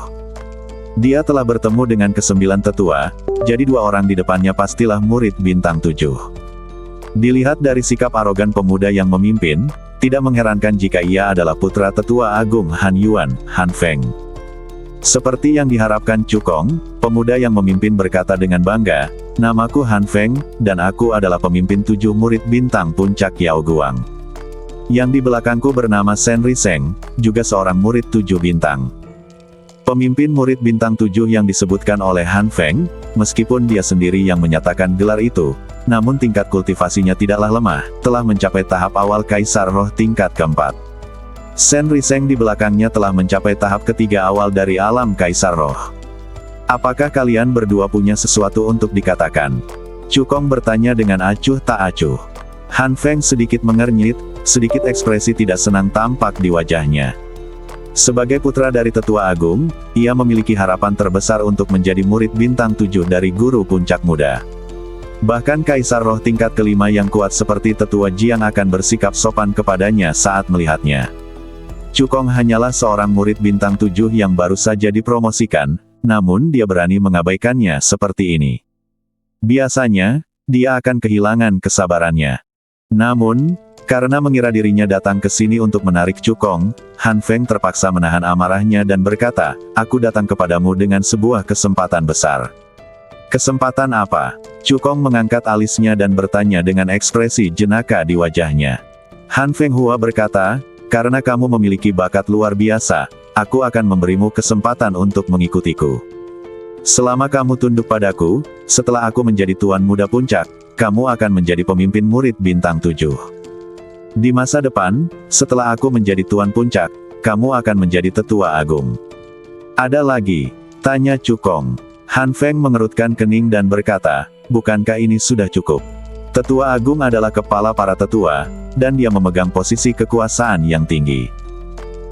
Speaker 1: Dia telah bertemu dengan ke-9 tetua, jadi 2 orang di depannya pastilah murid bintang 7. Dilihat dari sikap arogan pemuda yang memimpin, tidak mengherankan jika ia adalah putra tetua agung Han Yuan, Han Feng. Seperti yang diharapkan Cukong, pemuda yang memimpin berkata dengan bangga, "Namaku Han Feng, dan aku adalah pemimpin 7 murid bintang puncak Yaoguang. Yang di belakangku bernama Sen Riseng, juga seorang murid 7 bintang." Pemimpin murid bintang 7 yang disebutkan oleh Han Feng, meskipun dia sendiri yang menyatakan gelar itu, namun tingkat kultivasinya tidaklah lemah, telah mencapai tahap awal Kaisar Roh tingkat keempat. Sen Riseng di belakangnya telah mencapai tahap ketiga awal dari alam Kaisar Roh. "Apakah kalian berdua punya sesuatu untuk dikatakan?" Cukong bertanya dengan acuh tak acuh. Han Feng sedikit mengernyit, sedikit ekspresi tidak senang tampak di wajahnya. Sebagai putra dari Tetua Agung, ia memiliki harapan terbesar untuk menjadi murid bintang 7 dari guru puncak muda. Bahkan Kaisar Roh tingkat kelima yang kuat seperti Tetua Jiang akan bersikap sopan kepadanya saat melihatnya. Cukong hanyalah seorang murid bintang 7 yang baru saja dipromosikan, namun dia berani mengabaikannya seperti ini. Biasanya, dia akan kehilangan kesabarannya. Namun, karena mengira dirinya datang ke sini untuk menarik Cukong, Han Feng terpaksa menahan amarahnya dan berkata, "Aku datang kepadamu dengan sebuah kesempatan besar." "Kesempatan apa?" Cukong mengangkat alisnya dan bertanya dengan ekspresi jenaka di wajahnya. Han Feng Hua berkata, "Karena kamu memiliki bakat luar biasa, aku akan memberimu kesempatan untuk mengikutiku. Selama kamu tunduk padaku, setelah aku menjadi Tuan Muda Puncak, kamu akan menjadi pemimpin murid bintang 7. Di masa depan, setelah aku menjadi Tuan Puncak, kamu akan menjadi Tetua Agung." "Ada lagi?" tanya Cukong. Han Feng mengerutkan kening dan berkata, bukankah ini sudah cukup? Tetua Agung adalah kepala para tetua, dan dia memegang posisi kekuasaan yang tinggi.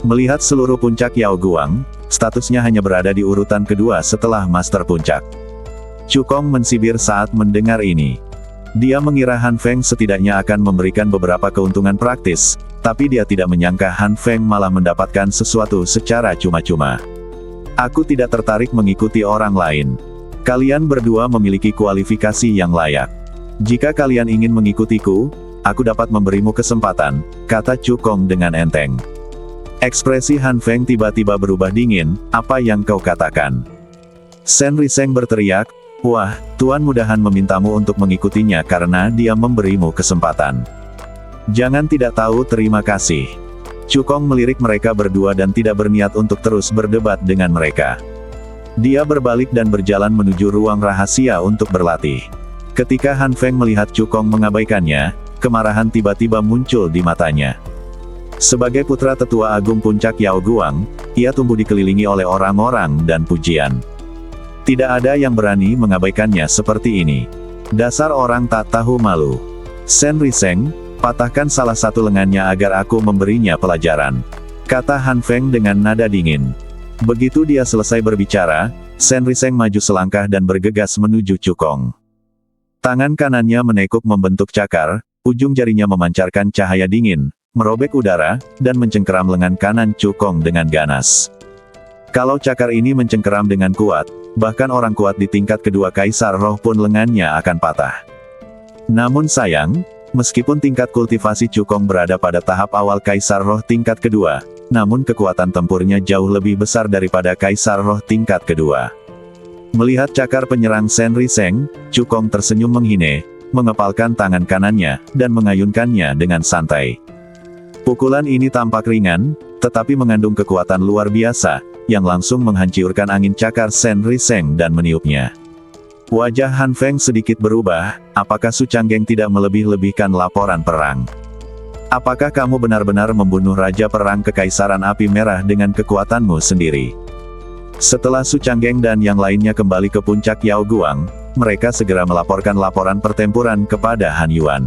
Speaker 1: Melihat seluruh puncak Yao Guang, statusnya hanya berada di urutan kedua setelah Master Puncak. Cukong mensibir saat mendengar ini. Dia mengira Han Feng setidaknya akan memberikan beberapa keuntungan praktis, tapi dia tidak menyangka Han Feng malah mendapatkan sesuatu secara cuma-cuma. Aku tidak tertarik mengikuti orang lain. Kalian berdua memiliki kualifikasi yang layak. Jika kalian ingin mengikutiku, aku dapat memberimu kesempatan, kata Cukong dengan enteng. Ekspresi Han Feng tiba-tiba berubah dingin, apa yang kau katakan? Shen Riseng berteriak, wah, Tuan Mudahan memintamu untuk mengikutinya karena dia memberimu kesempatan. Jangan tidak tahu terima kasih. Cukong melirik mereka berdua dan tidak berniat untuk terus berdebat dengan mereka. Dia berbalik dan berjalan menuju ruang rahasia untuk berlatih. Ketika Han Feng melihat Cukong mengabaikannya, kemarahan tiba-tiba muncul di matanya. Sebagai putra tetua agung puncak Yao Guang, ia tumbuh dikelilingi oleh orang-orang dan pujian. Tidak ada yang berani mengabaikannya seperti ini. Dasar orang tak tahu malu. Shen Riseng, patahkan salah satu lengannya agar aku memberinya pelajaran, kata Han Feng dengan nada dingin. Begitu dia selesai berbicara, Shen Riseng maju selangkah dan bergegas menuju Cukong. Tangan kanannya menekuk membentuk cakar, ujung jarinya memancarkan cahaya dingin, merobek udara, dan mencengkeram lengan kanan Cukong dengan ganas. Kalau cakar ini mencengkeram dengan kuat, bahkan orang kuat di tingkat kedua Kaisar Roh pun lengannya akan patah. Namun sayang, meskipun tingkat kultivasi Cukong berada pada tahap awal Kaisar Roh tingkat kedua, namun kekuatan tempurnya jauh lebih besar daripada Kaisar Roh tingkat kedua. Melihat cakar penyerang Shen Riseng, Cukong tersenyum menghine, mengepalkan tangan kanannya, dan mengayunkannya dengan santai. Pukulan ini tampak ringan, tetapi mengandung kekuatan luar biasa, yang langsung menghancurkan angin cakar Shen Riseng dan meniupnya. Wajah Han Feng sedikit berubah, apakah Su Changgeng tidak melebih-lebihkan laporan perang? Apakah kamu benar-benar membunuh Raja Perang Kekaisaran Api Merah dengan kekuatanmu sendiri? Setelah Su Changgeng dan yang lainnya kembali ke puncak Yao Guang, mereka segera melaporkan laporan pertempuran kepada Han Yuan.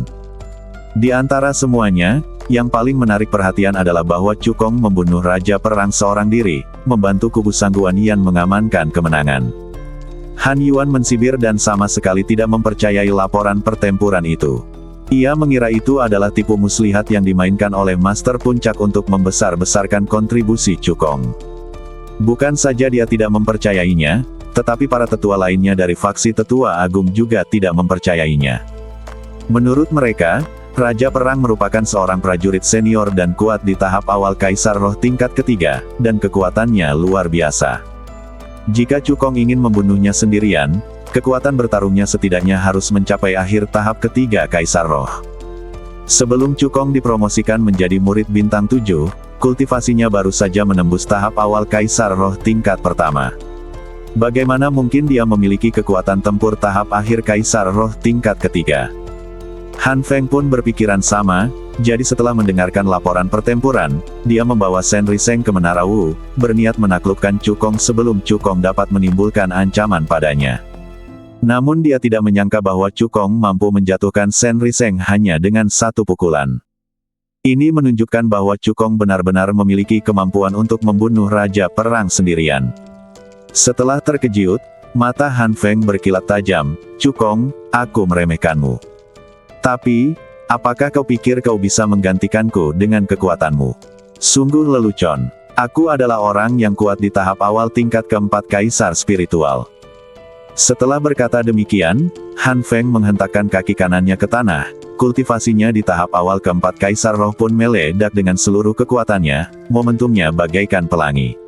Speaker 1: Di antara semuanya, yang paling menarik perhatian adalah bahwa Cukong membunuh Raja Perang seorang diri, membantu kubu Sangguan Yan mengamankan kemenangan. Han Yuan mensibir dan sama sekali tidak mempercayai laporan pertempuran itu. Ia mengira itu adalah tipu muslihat yang dimainkan oleh Master Puncak untuk membesar-besarkan kontribusi Cukong. Bukan saja dia tidak mempercayainya, tetapi para tetua lainnya dari faksi Tetua Agung juga tidak mempercayainya. Menurut mereka, Raja Perang merupakan seorang prajurit senior dan kuat di tahap awal Kaisar Roh tingkat ketiga, dan kekuatannya luar biasa. Jika Cukong ingin membunuhnya sendirian, kekuatan bertarungnya setidaknya harus mencapai akhir tahap ketiga Kaisar Roh. Sebelum Cukong dipromosikan menjadi murid bintang 7, kultivasinya baru saja menembus tahap awal Kaisar Roh tingkat pertama. Bagaimana mungkin dia memiliki kekuatan tempur tahap akhir Kaisar Roh tingkat ketiga? Han Feng pun berpikiran sama, jadi setelah mendengarkan laporan pertempuran, dia membawa Shen Riseng ke Menara Wu, berniat menaklukkan Cukong sebelum Cukong dapat menimbulkan ancaman padanya. Namun dia tidak menyangka bahwa Cukong mampu menjatuhkan Shen Riseng hanya dengan satu pukulan. Ini menunjukkan bahwa Cukong benar-benar memiliki kemampuan untuk membunuh Raja Perang sendirian. Setelah terkejut, mata Han Feng berkilat tajam, Cukong, aku meremehkanmu. Tapi, apakah kau pikir kau bisa menggantikanku dengan kekuatanmu? Sungguh lelucon. Aku adalah orang yang kuat di tahap awal tingkat keempat Kaisar Spiritual. Setelah berkata demikian, Han Feng menghentakkan kaki kanannya ke tanah, kultivasinya di tahap awal keempat Kaisar Roh pun meledak dengan seluruh kekuatannya, momentumnya bagaikan pelangi.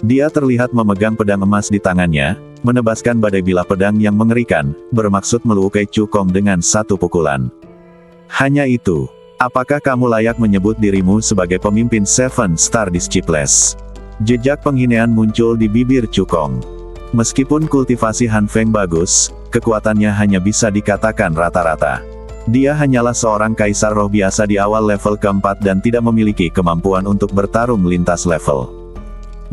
Speaker 1: Dia terlihat memegang pedang emas di tangannya, menebaskan badai bilah pedang yang mengerikan, bermaksud melukai Cukong dengan satu pukulan. Hanya itu, apakah kamu layak menyebut dirimu sebagai pemimpin Seven Star Disciples? Jejak penghinaan muncul di bibir Cukong. Meskipun kultivasi Han Feng bagus, kekuatannya hanya bisa dikatakan rata-rata. Dia hanyalah seorang Kaisar Roh biasa di awal level keempat dan tidak memiliki kemampuan untuk bertarung lintas level.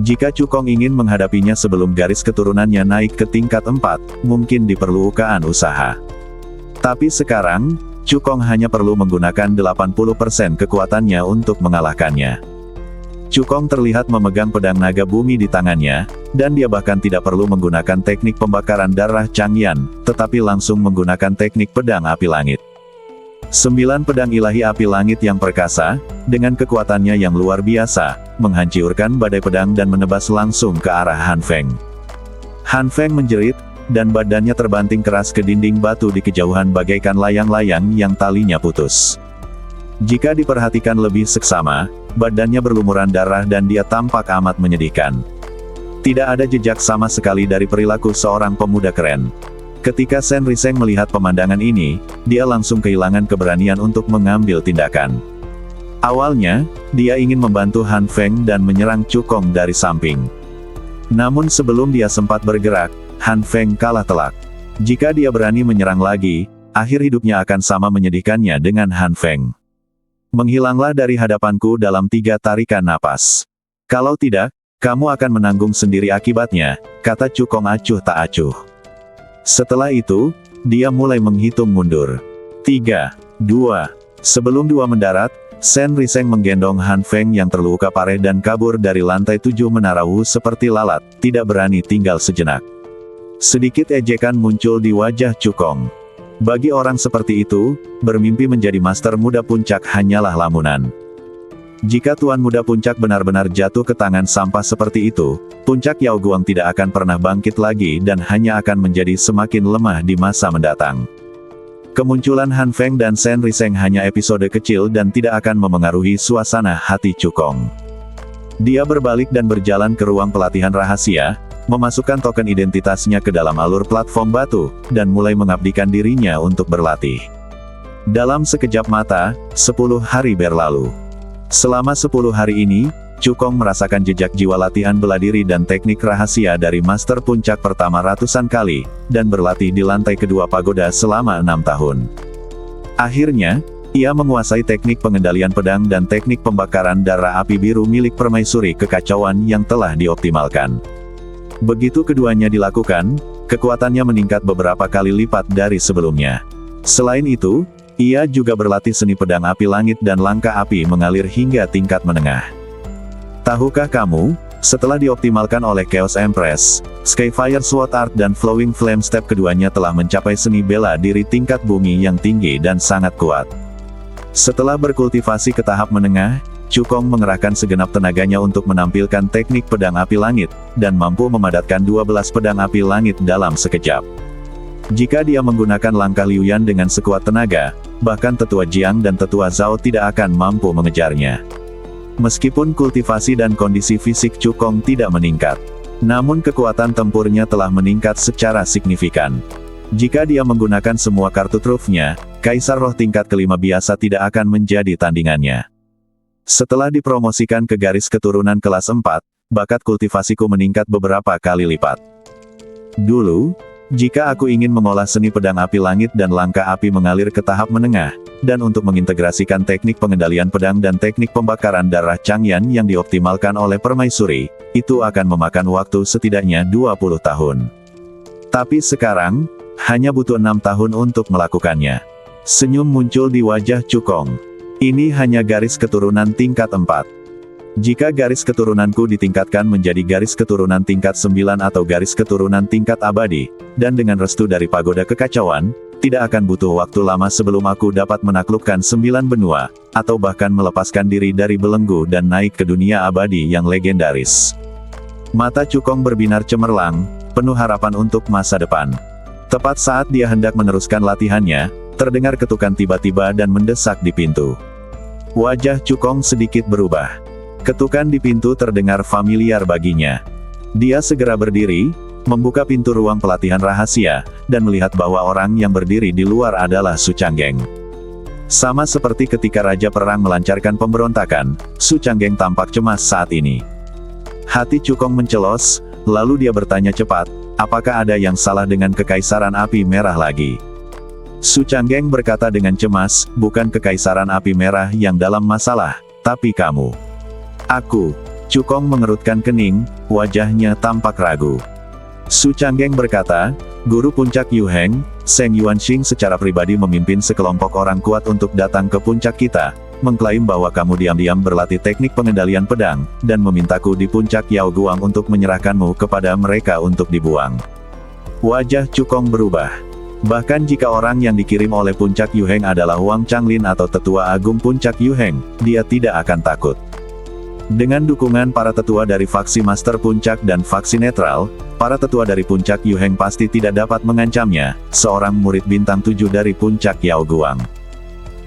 Speaker 1: Jika Cukong ingin menghadapinya sebelum garis keturunannya naik ke tingkat 4, mungkin diperlukan usaha. Tapi sekarang, Cukong hanya perlu menggunakan 80% kekuatannya untuk mengalahkannya. Cukong terlihat memegang pedang naga bumi di tangannya, dan dia bahkan tidak perlu menggunakan teknik pembakaran darah Changyan, tetapi langsung menggunakan teknik pedang api langit. 9 pedang ilahi api langit yang perkasa, dengan kekuatannya yang luar biasa, menghancurkan badai pedang dan menebas langsung ke arah Han Feng. Han Feng menjerit, dan badannya terbanting keras ke dinding batu di kejauhan bagaikan layang-layang yang talinya putus. Jika diperhatikan lebih seksama, badannya berlumuran darah dan dia tampak amat menyedihkan. Tidak ada jejak sama sekali dari perilaku seorang pemuda keren. Ketika Shen Riseng melihat pemandangan ini, dia langsung kehilangan keberanian untuk mengambil tindakan. Awalnya, dia ingin membantu Han Feng dan menyerang Cukong dari samping. Namun sebelum dia sempat bergerak, Han Feng kalah telak. Jika dia berani menyerang lagi, akhir hidupnya akan sama menyedihkannya dengan Han Feng. Menghilanglah dari hadapanku dalam 3 tarikan napas. Kalau tidak, kamu akan menanggung sendiri akibatnya, kata Cukong acuh tak acuh. Setelah itu, dia mulai menghitung mundur. 3, 2, sebelum 2 mendarat, Shen Riseng menggendong Han Feng yang terluka parah dan kabur dari lantai 7 menara Wu seperti lalat, tidak berani tinggal sejenak. Sedikit ejekan muncul di wajah Cukong. Bagi orang seperti itu, bermimpi menjadi master muda puncak hanyalah lamunan. Jika Tuan Muda Puncak benar-benar jatuh ke tangan sampah seperti itu, Puncak Yao Guang tidak akan pernah bangkit lagi dan hanya akan menjadi semakin lemah di masa mendatang. Kemunculan Han Feng dan Shen Riseng hanya episode kecil dan tidak akan memengaruhi suasana hati Cukong. Dia berbalik dan berjalan ke ruang pelatihan rahasia, memasukkan token identitasnya ke dalam alur platform batu, dan mulai mengabdikan dirinya untuk berlatih. Dalam sekejap mata, 10 hari berlalu. Selama 10 hari ini, Cukong merasakan jejak jiwa latihan bela diri dan teknik rahasia dari Master Puncak pertama ratusan kali, dan berlatih di lantai kedua pagoda selama 6 tahun. Akhirnya, ia menguasai teknik pengendalian pedang dan teknik pembakaran darah api biru milik permaisuri kekacauan yang telah dioptimalkan. Begitu keduanya dilakukan, kekuatannya meningkat beberapa kali lipat dari sebelumnya. Selain itu, ia juga berlatih seni pedang api langit dan langkah api mengalir hingga tingkat menengah. Tahukah kamu, setelah dioptimalkan oleh Chaos Empress, Skyfire Sword Art dan Flowing Flame Step keduanya telah mencapai seni bela diri tingkat bumi yang tinggi dan sangat kuat. Setelah berkultivasi ke tahap menengah, Cukong mengerahkan segenap tenaganya untuk menampilkan teknik pedang api langit, dan mampu memadatkan 12 pedang api langit dalam sekejap. Jika dia menggunakan langkah Liu Yan dengan sekuat tenaga, bahkan tetua Jiang dan tetua Zhao tidak akan mampu mengejarnya. Meskipun kultivasi dan kondisi fisik Cukong tidak meningkat, namun kekuatan tempurnya telah meningkat secara signifikan. Jika dia menggunakan semua kartu trufnya, Kaisar Roh tingkat kelima biasa tidak akan menjadi tandingannya. Setelah dipromosikan ke garis keturunan kelas 4, bakat kultivasiku meningkat beberapa kali lipat. Dulu, jika aku ingin mengolah seni pedang api langit dan langkah api mengalir ke tahap menengah, dan untuk mengintegrasikan teknik pengendalian pedang dan teknik pembakaran darah Changyan yang dioptimalkan oleh permaisuri, itu akan memakan waktu setidaknya 20 tahun. Tapi sekarang, hanya butuh 6 tahun untuk melakukannya. Senyum muncul di wajah Cukong. Ini hanya garis keturunan tingkat 4. Jika garis keturunanku ditingkatkan menjadi garis keturunan tingkat 9 atau garis keturunan tingkat abadi, dan dengan restu dari pagoda kekacauan, tidak akan butuh waktu lama sebelum aku dapat menaklukkan 9 benua, atau bahkan melepaskan diri dari belenggu dan naik ke dunia abadi yang legendaris. Mata Cukong berbinar cemerlang, penuh harapan untuk masa depan. Tepat saat dia hendak meneruskan latihannya, terdengar ketukan tiba-tiba dan mendesak di pintu. Wajah Cukong sedikit berubah. Ketukan di pintu terdengar familiar baginya. Dia segera berdiri, membuka pintu ruang pelatihan rahasia, dan melihat bahwa orang yang berdiri di luar adalah Su Changgeng. Sama seperti ketika Raja Perang melancarkan pemberontakan, Su Changgeng tampak cemas saat ini. Hati Cukong mencelos, lalu dia bertanya cepat, apakah ada yang salah dengan Kekaisaran Api Merah lagi? Su Changgeng berkata dengan cemas, bukan Kekaisaran Api Merah yang dalam masalah, tapi kamu. Aku. Cukong mengerutkan kening, wajahnya tampak ragu. Su Changgeng berkata, Guru Puncak Yu Heng, Seng Yuanxing secara pribadi memimpin sekelompok orang kuat untuk datang ke puncak kita, mengklaim bahwa kamu diam-diam berlatih teknik pengendalian pedang, dan memintaku di puncak Yao Guang untuk menyerahkanmu kepada mereka untuk dibuang. Wajah Cukong berubah. Bahkan jika orang yang dikirim oleh puncak Yu Heng adalah Wang Changlin atau tetua agung puncak Yu Heng, dia tidak akan takut. Dengan dukungan para tetua dari faksi Master Puncak dan faksi netral, para tetua dari puncak Yu Heng pasti tidak dapat mengancamnya, seorang murid bintang 7 dari puncak Yao Guang.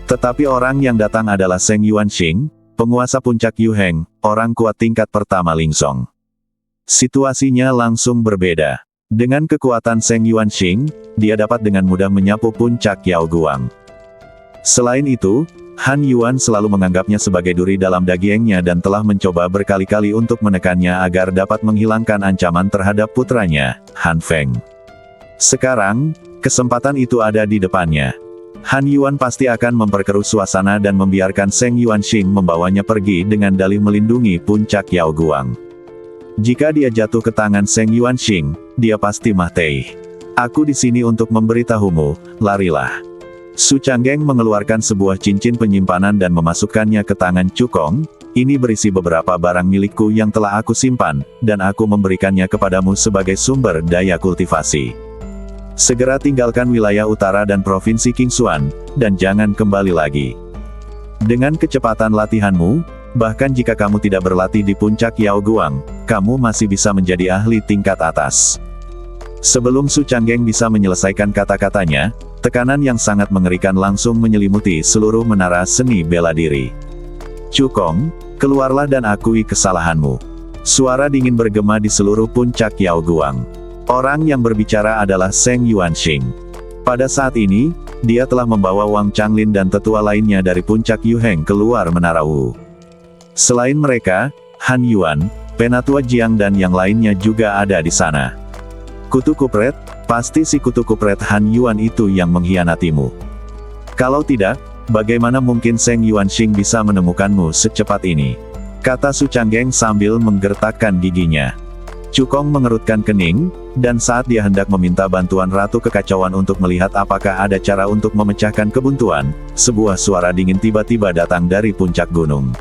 Speaker 1: Tetapi orang yang datang adalah Seng Yuanxing, penguasa puncak Yu Heng, orang kuat tingkat pertama Lingsong. Situasinya langsung berbeda. Dengan kekuatan Seng Yuanxing, dia dapat dengan mudah menyapu puncak Yao Guang. Selain itu, Han Yuan selalu menganggapnya sebagai duri dalam dagingnya dan telah mencoba berkali-kali untuk menekannya agar dapat menghilangkan ancaman terhadap putranya, Han Feng. Sekarang, kesempatan itu ada di depannya. Han Yuan pasti akan memperkeruh suasana dan membiarkan Seng Yuanxing membawanya pergi dengan dalih melindungi puncak Yao Guang. Jika dia jatuh ke tangan Seng Yuanxing, dia pasti mati. Aku di sini untuk memberitahumu, larilah. Su Changgeng mengeluarkan sebuah cincin penyimpanan dan memasukkannya ke tangan Cukong. Ini berisi beberapa barang milikku yang telah aku simpan, dan aku memberikannya kepadamu sebagai sumber daya kultivasi. Segera tinggalkan wilayah utara dan provinsi Qingxuan, dan jangan kembali lagi. Dengan kecepatan latihanmu, bahkan jika kamu tidak berlatih di puncak Yao Guang, kamu masih bisa menjadi ahli tingkat atas. Sebelum Su Changgeng bisa menyelesaikan kata-katanya, tekanan yang sangat mengerikan langsung menyelimuti seluruh menara seni bela diri. Cukong, keluarlah dan akui kesalahanmu. Suara dingin bergema di seluruh puncak Yao Guang. Orang yang berbicara adalah Seng Yuanxing. Pada saat ini, dia telah membawa Wang Changlin dan tetua lainnya dari puncak Yu Heng keluar menara Wu. Selain mereka, Han Yuan, Penatua Jiang dan yang lainnya juga ada di sana. Kutu Kupret, pasti si Kutu Kupret Han Yuan itu yang mengkhianatimu. Kalau tidak, bagaimana mungkin Seng Yuanxing bisa menemukanmu secepat ini? Kata Su Changgeng sambil menggertakkan giginya. Cukong mengerutkan kening, dan saat dia hendak meminta bantuan Ratu Kekacauan untuk melihat apakah ada cara untuk memecahkan kebuntuan, sebuah suara dingin tiba-tiba datang dari puncak gunung.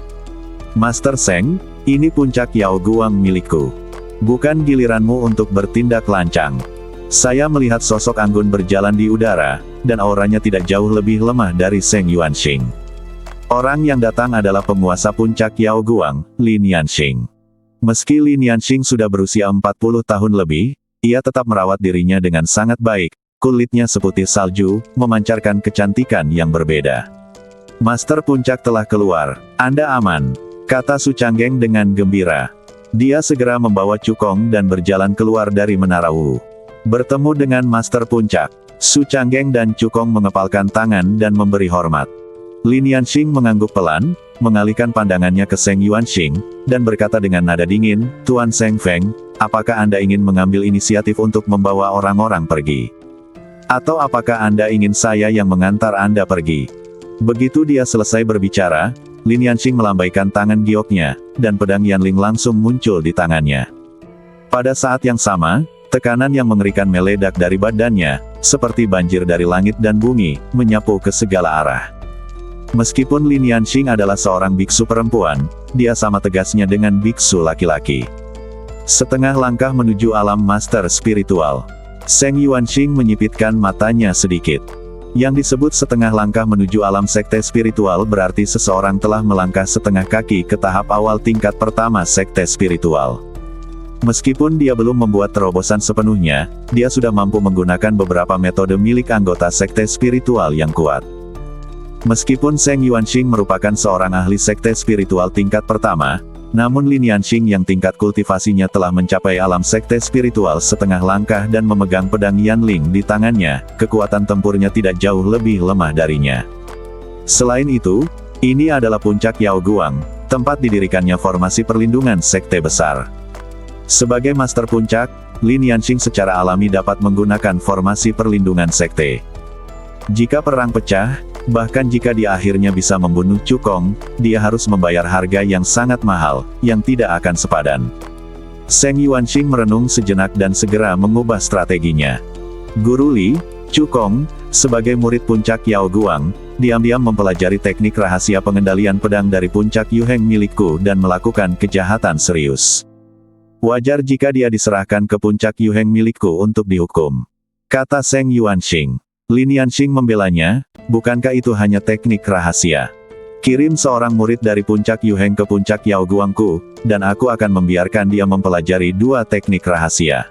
Speaker 1: Master Seng, ini puncak Yao Guang milikku. Bukan giliranmu untuk bertindak lancang. Saya melihat sosok anggun berjalan di udara, dan auranya tidak jauh lebih lemah dari Seng Yuanxing. Orang yang datang adalah penguasa puncak Yao Guang, Lin Yanxing. Meski Lin Yanxing sudah berusia 40 tahun lebih, ia tetap merawat dirinya dengan sangat baik, kulitnya seputih salju, memancarkan kecantikan yang berbeda. Master puncak telah keluar, Anda aman, kata Su Changgeng dengan gembira. Dia segera membawa Cukong dan berjalan keluar dari menara Wu. Bertemu dengan Master Puncak, Su Changgeng dan Cukong mengepalkan tangan dan memberi hormat. Lin Yanxing mengangguk pelan, mengalihkan pandangannya ke Seng Yuanxing, dan berkata dengan nada dingin, Tuan Seng Feng, apakah Anda ingin mengambil inisiatif untuk membawa orang-orang pergi? Atau apakah Anda ingin saya yang mengantar Anda pergi? Begitu dia selesai berbicara, Lin Yanxing melambaikan tangan gioknya, dan pedang Yanling langsung muncul di tangannya. Pada saat yang sama, tekanan yang mengerikan meledak dari badannya, seperti banjir dari langit dan bumi, menyapu ke segala arah. Meskipun Lin Yanxing adalah seorang biksu perempuan, dia sama tegasnya dengan biksu laki-laki. Setengah langkah menuju alam master spiritual. Seng Yuanxing menyipitkan matanya sedikit. Yang disebut setengah langkah menuju alam sekte spiritual berarti seseorang telah melangkah setengah kaki ke tahap awal tingkat pertama sekte spiritual. Meskipun dia belum membuat terobosan sepenuhnya, dia sudah mampu menggunakan beberapa metode milik anggota sekte spiritual yang kuat. Meskipun Seng Yuanxing merupakan seorang ahli sekte spiritual tingkat pertama, namun Lin Yanxing yang tingkat kultivasinya telah mencapai alam sekte spiritual setengah langkah dan memegang pedang Yanling di tangannya, kekuatan tempurnya tidak jauh lebih lemah darinya. Selain itu, ini adalah puncak Yao Guang, tempat didirikannya formasi perlindungan sekte besar. Sebagai master puncak, Lin Yanxing secara alami dapat menggunakan formasi perlindungan sekte. Jika perang pecah, Bahkan jika dia akhirnya bisa membunuh Cukong, dia harus membayar harga yang sangat mahal, yang tidak akan sepadan. Seng Yuanxing merenung sejenak dan segera mengubah strateginya. Guru Li, Cukong, sebagai murid puncak Yao Guang, diam-diam mempelajari teknik rahasia pengendalian pedang dari puncak Yuheng milikku dan melakukan kejahatan serius. Wajar jika dia diserahkan ke puncak Yuheng milikku untuk dihukum, kata Seng Yuanxing. Lin Yanxing membelanya, bukankah itu hanya teknik rahasia? Kirim seorang murid dari puncak Yuheng ke puncak Yao Guangku, dan aku akan membiarkan dia mempelajari dua teknik rahasia.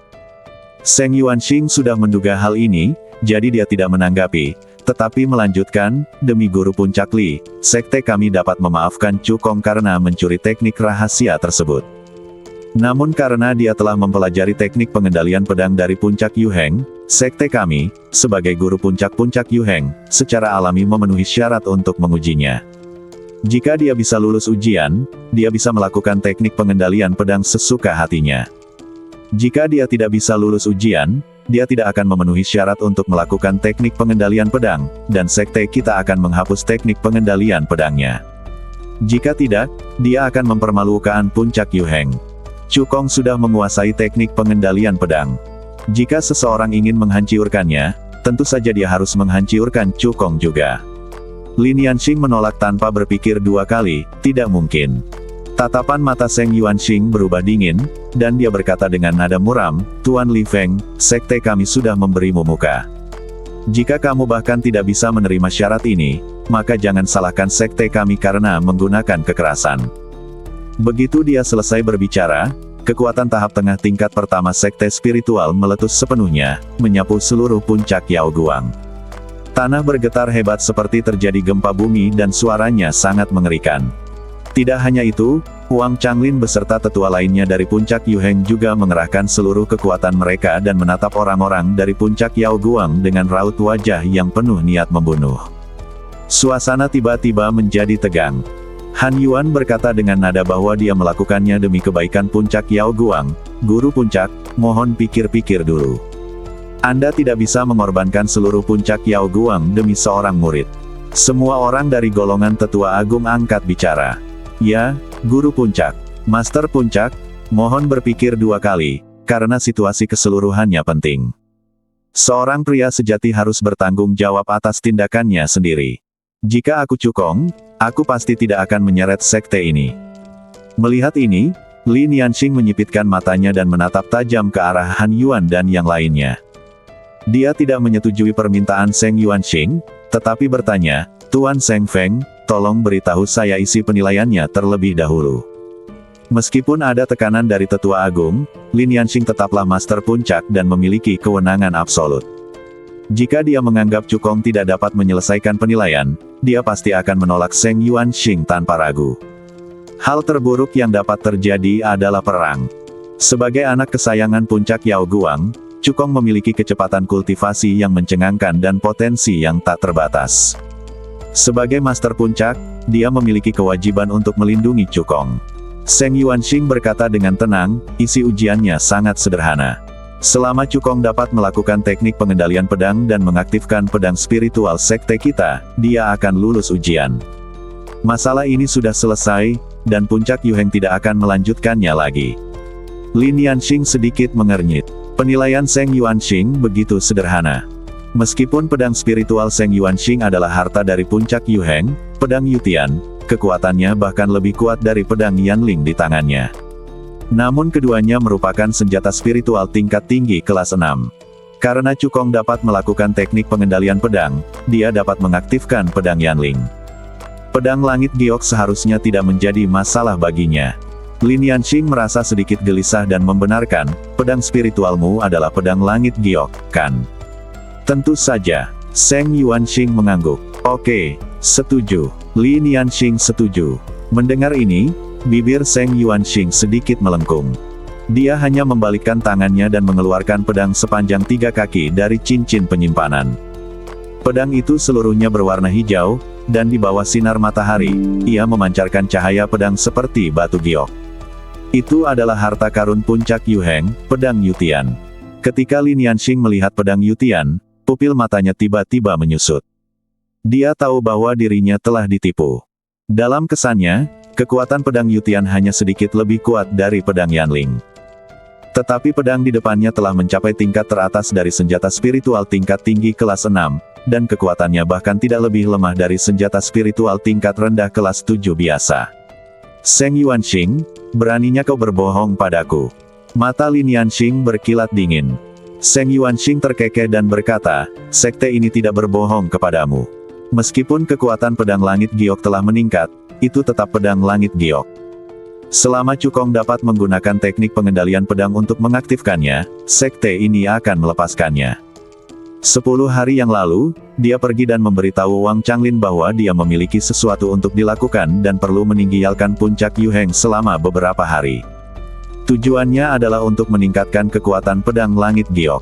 Speaker 1: Seng Yuanxing sudah menduga hal ini, jadi dia tidak menanggapi, tetapi melanjutkan, demi guru puncak Li, sekte kami dapat memaafkan Cukong karena mencuri teknik rahasia tersebut. Namun karena dia telah mempelajari teknik pengendalian pedang dari puncak Yuheng, sekte kami, sebagai guru puncak-puncak Yuheng, secara alami memenuhi syarat untuk mengujinya. Jika dia bisa lulus ujian, dia bisa melakukan teknik pengendalian pedang sesuka hatinya. Jika dia tidak bisa lulus ujian, dia tidak akan memenuhi syarat untuk melakukan teknik pengendalian pedang, dan sekte kita akan menghapus teknik pengendalian pedangnya. Jika tidak, dia akan mempermalukan puncak Yuheng. Cukong sudah menguasai teknik pengendalian pedang. Jika seseorang ingin menghancurkannya, tentu saja dia harus menghancurkan Cukong juga. Lin Yanxing menolak tanpa berpikir dua kali, tidak mungkin. Tatapan mata Seng Yuanxing berubah dingin, dan dia berkata dengan nada muram, Tuan Li Feng, sekte kami sudah memberimu muka. Jika kamu bahkan tidak bisa menerima syarat ini, maka jangan salahkan sekte kami karena menggunakan kekerasan. Begitu dia selesai berbicara, kekuatan tahap tengah tingkat pertama sekte spiritual meletus sepenuhnya, menyapu seluruh puncak Yao Guang. Tanah bergetar hebat seperti terjadi gempa bumi dan suaranya sangat mengerikan. Tidak hanya itu, Wang Changlin beserta tetua lainnya dari puncak Yuheng juga mengerahkan seluruh kekuatan mereka dan menatap orang-orang dari puncak Yao Guang dengan raut wajah yang penuh niat membunuh. Suasana tiba-tiba menjadi tegang. Han Yuan berkata dengan nada bahwa dia melakukannya demi kebaikan puncak Yao Guang. Guru puncak, mohon pikir-pikir dulu. Anda tidak bisa mengorbankan seluruh puncak Yao Guang demi seorang murid. Semua orang dari golongan tetua agung angkat bicara. Ya, guru puncak, master puncak, mohon berpikir dua kali, karena situasi keseluruhannya penting. Seorang pria sejati harus bertanggung jawab atas tindakannya sendiri. Jika aku Cukong, aku pasti tidak akan menyeret sekte ini. Melihat ini, Lin Yanxing menyipitkan matanya dan menatap tajam ke arah Han Yuan dan yang lainnya. Dia tidak menyetujui permintaan Seng Yuanxing, tetapi bertanya, Tuan Seng Feng, tolong beritahu saya isi penilaiannya terlebih dahulu. Meskipun ada tekanan dari tetua agung, Lin Yanxing tetaplah master puncak dan memiliki kewenangan absolut. Jika dia menganggap Cukong tidak dapat menyelesaikan penilaian, dia pasti akan menolak Seng Yuanxing tanpa ragu. Hal terburuk yang dapat terjadi adalah perang. Sebagai anak kesayangan puncak Yao Guang, Cukong memiliki kecepatan kultivasi yang mencengangkan dan potensi yang tak terbatas. Sebagai master puncak, dia memiliki kewajiban untuk melindungi Cukong. Seng Yuanxing berkata dengan tenang, isi ujiannya sangat sederhana. Selama Cukong dapat melakukan teknik pengendalian pedang dan mengaktifkan pedang spiritual sekte kita, dia akan lulus ujian. Masalah ini sudah selesai, dan puncak Yuheng tidak akan melanjutkannya lagi. Lin Yanxing sedikit mengernyit. Penilaian Seng Yuanxing begitu sederhana. Meskipun pedang spiritual Seng Yuanxing adalah harta dari puncak Yuheng, pedang Yutian, kekuatannya bahkan lebih kuat dari pedang Yanling di tangannya. Namun keduanya merupakan senjata spiritual tingkat tinggi kelas 6. Karena Cukong dapat melakukan teknik pengendalian pedang, dia dapat mengaktifkan pedang Yanling. Pedang langit giok seharusnya tidak menjadi masalah baginya. Lin Yanxing merasa sedikit gelisah dan membenarkan, pedang spiritualmu adalah pedang langit giok, kan? Tentu saja. Seng Yuanxing mengangguk. Oke, setuju. Lin Yanxing setuju. Mendengar ini, bibir Seng Yuanxing sedikit melengkung. Dia hanya membalikkan tangannya dan mengeluarkan pedang sepanjang 3 kaki dari cincin penyimpanan. Pedang itu seluruhnya berwarna hijau, dan di bawah sinar matahari, ia memancarkan cahaya pedang seperti batu giok. Itu adalah harta karun puncak Yuheng, pedang Yutian. Ketika Lin Yanxing melihat pedang Yutian, pupil matanya tiba-tiba menyusut. Dia tahu bahwa dirinya telah ditipu. Dalam kesannya, kekuatan pedang Yutian hanya sedikit lebih kuat dari pedang Yanling. Tetapi pedang di depannya telah mencapai tingkat teratas dari senjata spiritual tingkat tinggi kelas 6, dan kekuatannya bahkan tidak lebih lemah dari senjata spiritual tingkat rendah kelas 7 biasa. Seng Yuanxing, beraninya kau berbohong padaku. Mata Lin Yanxing berkilat dingin. Seng Yuanxing terkekeh dan berkata, sekte ini tidak berbohong kepadamu. Meskipun kekuatan pedang langit giok telah meningkat, itu tetap pedang langit giok. Selama Cukong dapat menggunakan teknik pengendalian pedang untuk mengaktifkannya, sekte ini akan melepaskannya. 10 hari yang lalu, dia pergi dan memberitahu Wang Changlin bahwa dia memiliki sesuatu untuk dilakukan dan perlu meninggalkan puncak Yuheng selama beberapa hari. Tujuannya adalah untuk meningkatkan kekuatan pedang langit giok.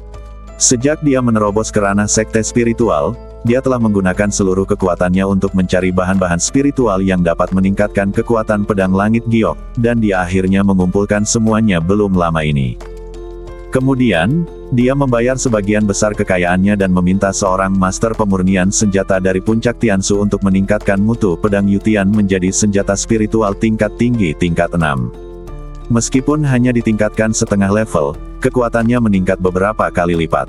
Speaker 1: Sejak dia menerobos ke ranah sekte spiritual, dia telah menggunakan seluruh kekuatannya untuk mencari bahan-bahan spiritual yang dapat meningkatkan kekuatan pedang langit giok, dan dia akhirnya mengumpulkan semuanya belum lama ini. Kemudian, dia membayar sebagian besar kekayaannya dan meminta seorang master pemurnian senjata dari puncak Tiansu untuk meningkatkan mutu pedang Yutian menjadi senjata spiritual tingkat tinggi tingkat 6. Meskipun hanya ditingkatkan setengah level, kekuatannya meningkat beberapa kali lipat.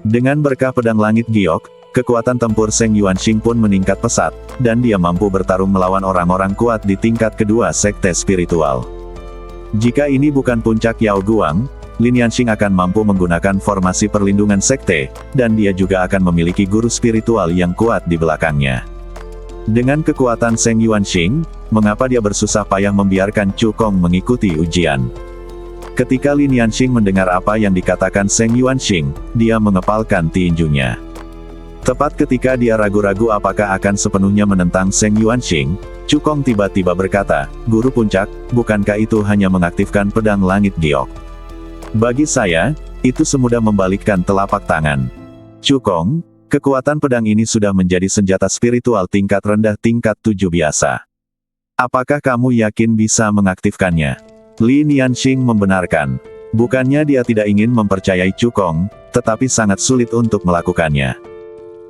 Speaker 1: Dengan berkah pedang langit giok, kekuatan tempur Seng Yuanxing pun meningkat pesat, dan dia mampu bertarung melawan orang-orang kuat di tingkat kedua sekte spiritual. Jika ini bukan puncak Yao Guang, Lin Yanxing akan mampu menggunakan formasi perlindungan sekte, dan dia juga akan memiliki guru spiritual yang kuat di belakangnya. Dengan kekuatan Seng Yuanxing, mengapa dia bersusah payah membiarkan Cukong mengikuti ujian? Ketika Lin Yanxing mendengar apa yang dikatakan Seng Yuanxing, dia mengepalkan tinjunya. Tepat ketika dia ragu-ragu apakah akan sepenuhnya menentang Seng Yuanxing, Cukong tiba-tiba berkata, Guru Puncak, bukankah itu hanya mengaktifkan pedang langit giok? Bagi saya, itu semudah membalikkan telapak tangan. Cukong, kekuatan pedang ini sudah menjadi senjata spiritual tingkat rendah tingkat 7 biasa. Apakah kamu yakin bisa mengaktifkannya? Lin Yanxing membenarkan. Bukannya dia tidak ingin mempercayai Cukong, tetapi sangat sulit untuk melakukannya.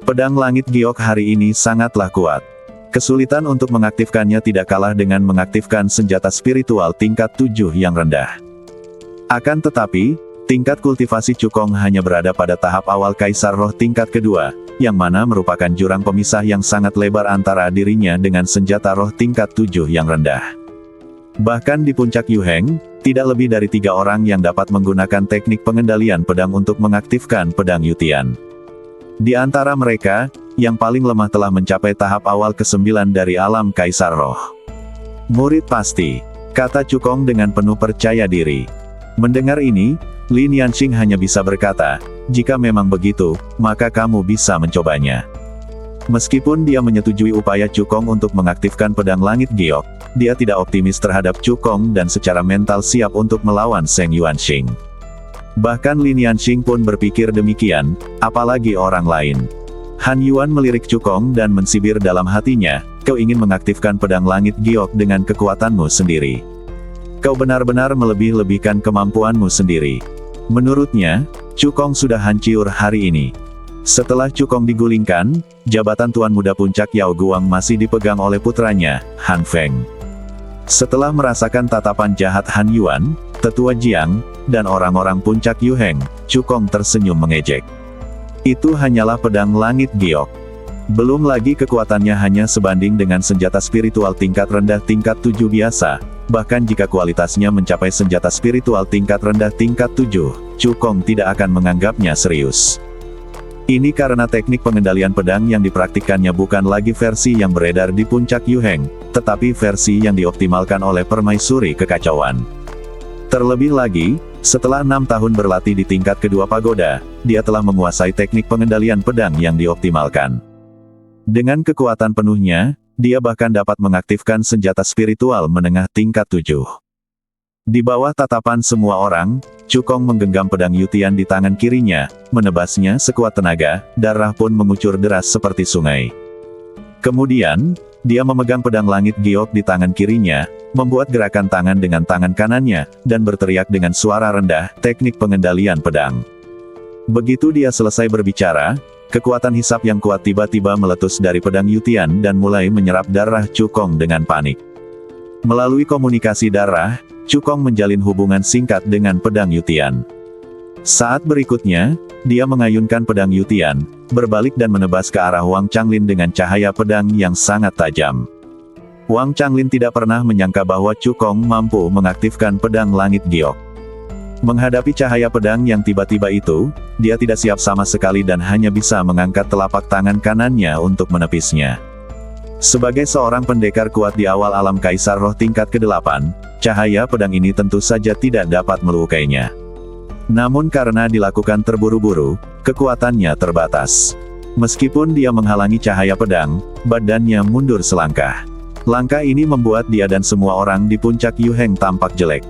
Speaker 1: Pedang langit giok hari ini sangatlah kuat. Kesulitan untuk mengaktifkannya tidak kalah dengan mengaktifkan senjata spiritual tingkat 7 yang rendah. Akan tetapi, tingkat kultivasi Cukong hanya berada pada tahap awal Kaisar Roh tingkat kedua, yang mana merupakan jurang pemisah yang sangat lebar antara dirinya dengan senjata roh tingkat 7 yang rendah. Bahkan di puncak Yuheng, tidak lebih dari 3 orang yang dapat menggunakan teknik pengendalian pedang untuk mengaktifkan pedang Yutian. Di antara mereka, yang paling lemah telah mencapai tahap awal ke-9 dari alam Kaisar Roh. Murid pasti, kata Cukong dengan penuh percaya diri. Mendengar ini, Lin Yanxing hanya bisa berkata, jika memang begitu, maka kamu bisa mencobanya. Meskipun dia menyetujui upaya Cukong untuk mengaktifkan pedang langit giok, dia tidak optimis terhadap Cukong dan secara mental siap untuk melawan Seng Yuanxing. Bahkan Lin Yanxing pun berpikir demikian, apalagi orang lain. Han Yuan melirik Cukong dan mensibir dalam hatinya, kau ingin mengaktifkan pedang langit giok dengan kekuatanmu sendiri. Kau benar-benar melebih-lebihkan kemampuanmu sendiri. Menurutnya, Cukong sudah hancur hari ini. Setelah Cukong digulingkan, jabatan Tuan Muda Puncak Yao Guang masih dipegang oleh putranya, Han Feng. Setelah merasakan tatapan jahat Han Yuan, Tetua Jiang, dan orang-orang puncak Yuheng, Cukong tersenyum mengejek. Itu hanyalah pedang langit giok. Belum lagi kekuatannya hanya sebanding dengan senjata spiritual tingkat rendah tingkat 7 biasa, bahkan jika kualitasnya mencapai senjata spiritual tingkat rendah tingkat 7, Cukong tidak akan menganggapnya serius. Ini karena teknik pengendalian pedang yang dipraktikkannya bukan lagi versi yang beredar di puncak Yuheng, tetapi versi yang dioptimalkan oleh permaisuri kekacauan. Terlebih lagi, setelah 6 tahun berlatih di tingkat kedua pagoda, dia telah menguasai teknik pengendalian pedang yang dioptimalkan. Dengan kekuatan penuhnya, dia bahkan dapat mengaktifkan senjata spiritual menengah tingkat 7. Di bawah tatapan semua orang, Cukong menggenggam pedang Yutian di tangan kirinya, menebasnya sekuat tenaga, darah pun mengucur deras seperti sungai. Kemudian, dia memegang pedang langit giok di tangan kirinya, membuat gerakan tangan dengan tangan kanannya, dan berteriak dengan suara rendah, teknik pengendalian pedang. Begitu dia selesai berbicara, kekuatan hisap yang kuat tiba-tiba meletus dari pedang Yutian dan mulai menyerap darah Cukong dengan panik. Melalui komunikasi darah, Cukong menjalin hubungan singkat dengan pedang Yutian. Saat berikutnya, dia mengayunkan pedang Yutian, berbalik dan menebas ke arah Wang Changlin dengan cahaya pedang yang sangat tajam. Wang Changlin tidak pernah menyangka bahwa Cukong mampu mengaktifkan pedang langit giok. Menghadapi cahaya pedang yang tiba-tiba itu, dia tidak siap sama sekali dan hanya bisa mengangkat telapak tangan kanannya untuk menepisnya. Sebagai seorang pendekar kuat di awal alam Kaisar Roh tingkat ke-8, cahaya pedang ini tentu saja tidak dapat melukainya. Namun karena dilakukan terburu-buru, kekuatannya terbatas. Meskipun dia menghalangi cahaya pedang, badannya mundur selangkah. Langkah ini membuat dia dan semua orang di puncak Yuheng tampak jelek.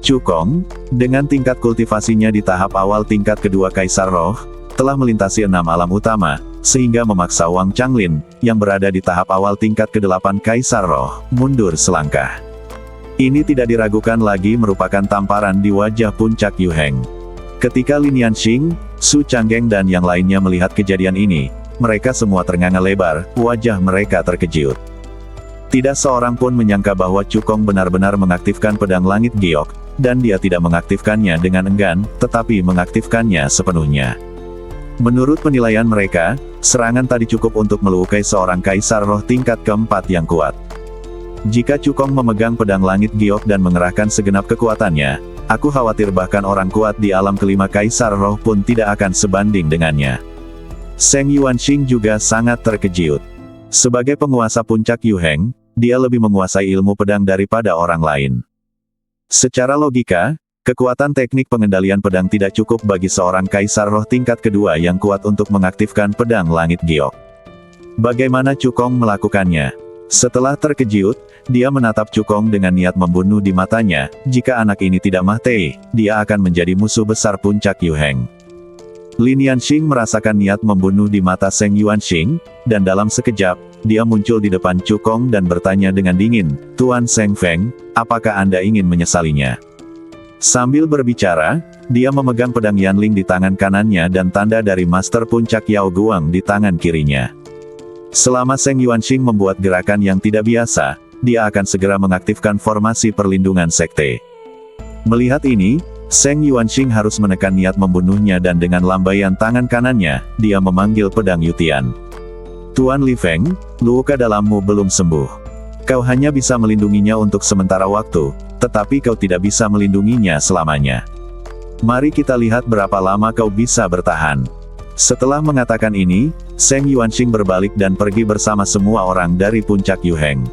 Speaker 1: Cukong, dengan tingkat kultivasinya di tahap awal tingkat kedua Kaisar Roh, telah melintasi 6 alam utama, sehingga memaksa Wang Changlin, yang berada di tahap awal tingkat ke-8 Kaisar Roh, mundur selangkah. Ini tidak diragukan lagi merupakan tamparan di wajah puncak Yuheng. Ketika Lin Yanxing, Su Changgeng dan yang lainnya melihat kejadian ini, mereka semua ternganga lebar, wajah mereka terkejut. Tidak seorang pun menyangka bahwa Cukong benar-benar mengaktifkan pedang langit giok, dan dia tidak mengaktifkannya dengan enggan, tetapi mengaktifkannya sepenuhnya. Menurut penilaian mereka, serangan tadi cukup untuk melukai seorang Kaisar Roh tingkat keempat yang kuat. Jika Cukong memegang pedang langit giok dan mengerahkan segenap kekuatannya, aku khawatir bahkan orang kuat di alam kelima Kaisar Roh pun tidak akan sebanding dengannya. Seng Yuanxing juga sangat terkejut. Sebagai penguasa puncak Yuheng, dia lebih menguasai ilmu pedang daripada orang lain. Secara logika, kekuatan teknik pengendalian pedang tidak cukup bagi seorang Kaisar Roh tingkat kedua yang kuat untuk mengaktifkan pedang langit giok. Bagaimana Cukong melakukannya? Setelah terkejut, dia menatap Cukong dengan niat membunuh di matanya. Jika anak ini tidak mati, dia akan menjadi musuh besar puncak Yuheng. Lin Yanxing merasakan niat membunuh di mata Seng Yuanxing, dan dalam sekejap, dia muncul di depan Cukong dan bertanya dengan dingin, "Tuan Seng Feng, apakah Anda ingin menyesalinya?" Sambil berbicara, dia memegang pedang Yanling di tangan kanannya dan tanda dari Master Puncak Yao Guang di tangan kirinya. Selama Seng Yuanxing membuat gerakan yang tidak biasa, dia akan segera mengaktifkan formasi perlindungan sekte. Melihat ini, Seng Yuanxing harus menekan niat membunuhnya dan dengan lambaian tangan kanannya, dia memanggil pedang Yutian. "Tuan Li Feng, luka dalammu belum sembuh. Kau hanya bisa melindunginya untuk sementara waktu, tetapi kau tidak bisa melindunginya selamanya. Mari kita lihat berapa lama kau bisa bertahan." Setelah mengatakan ini, Seng Yuanxing berbalik dan pergi bersama semua orang dari puncak Yuheng.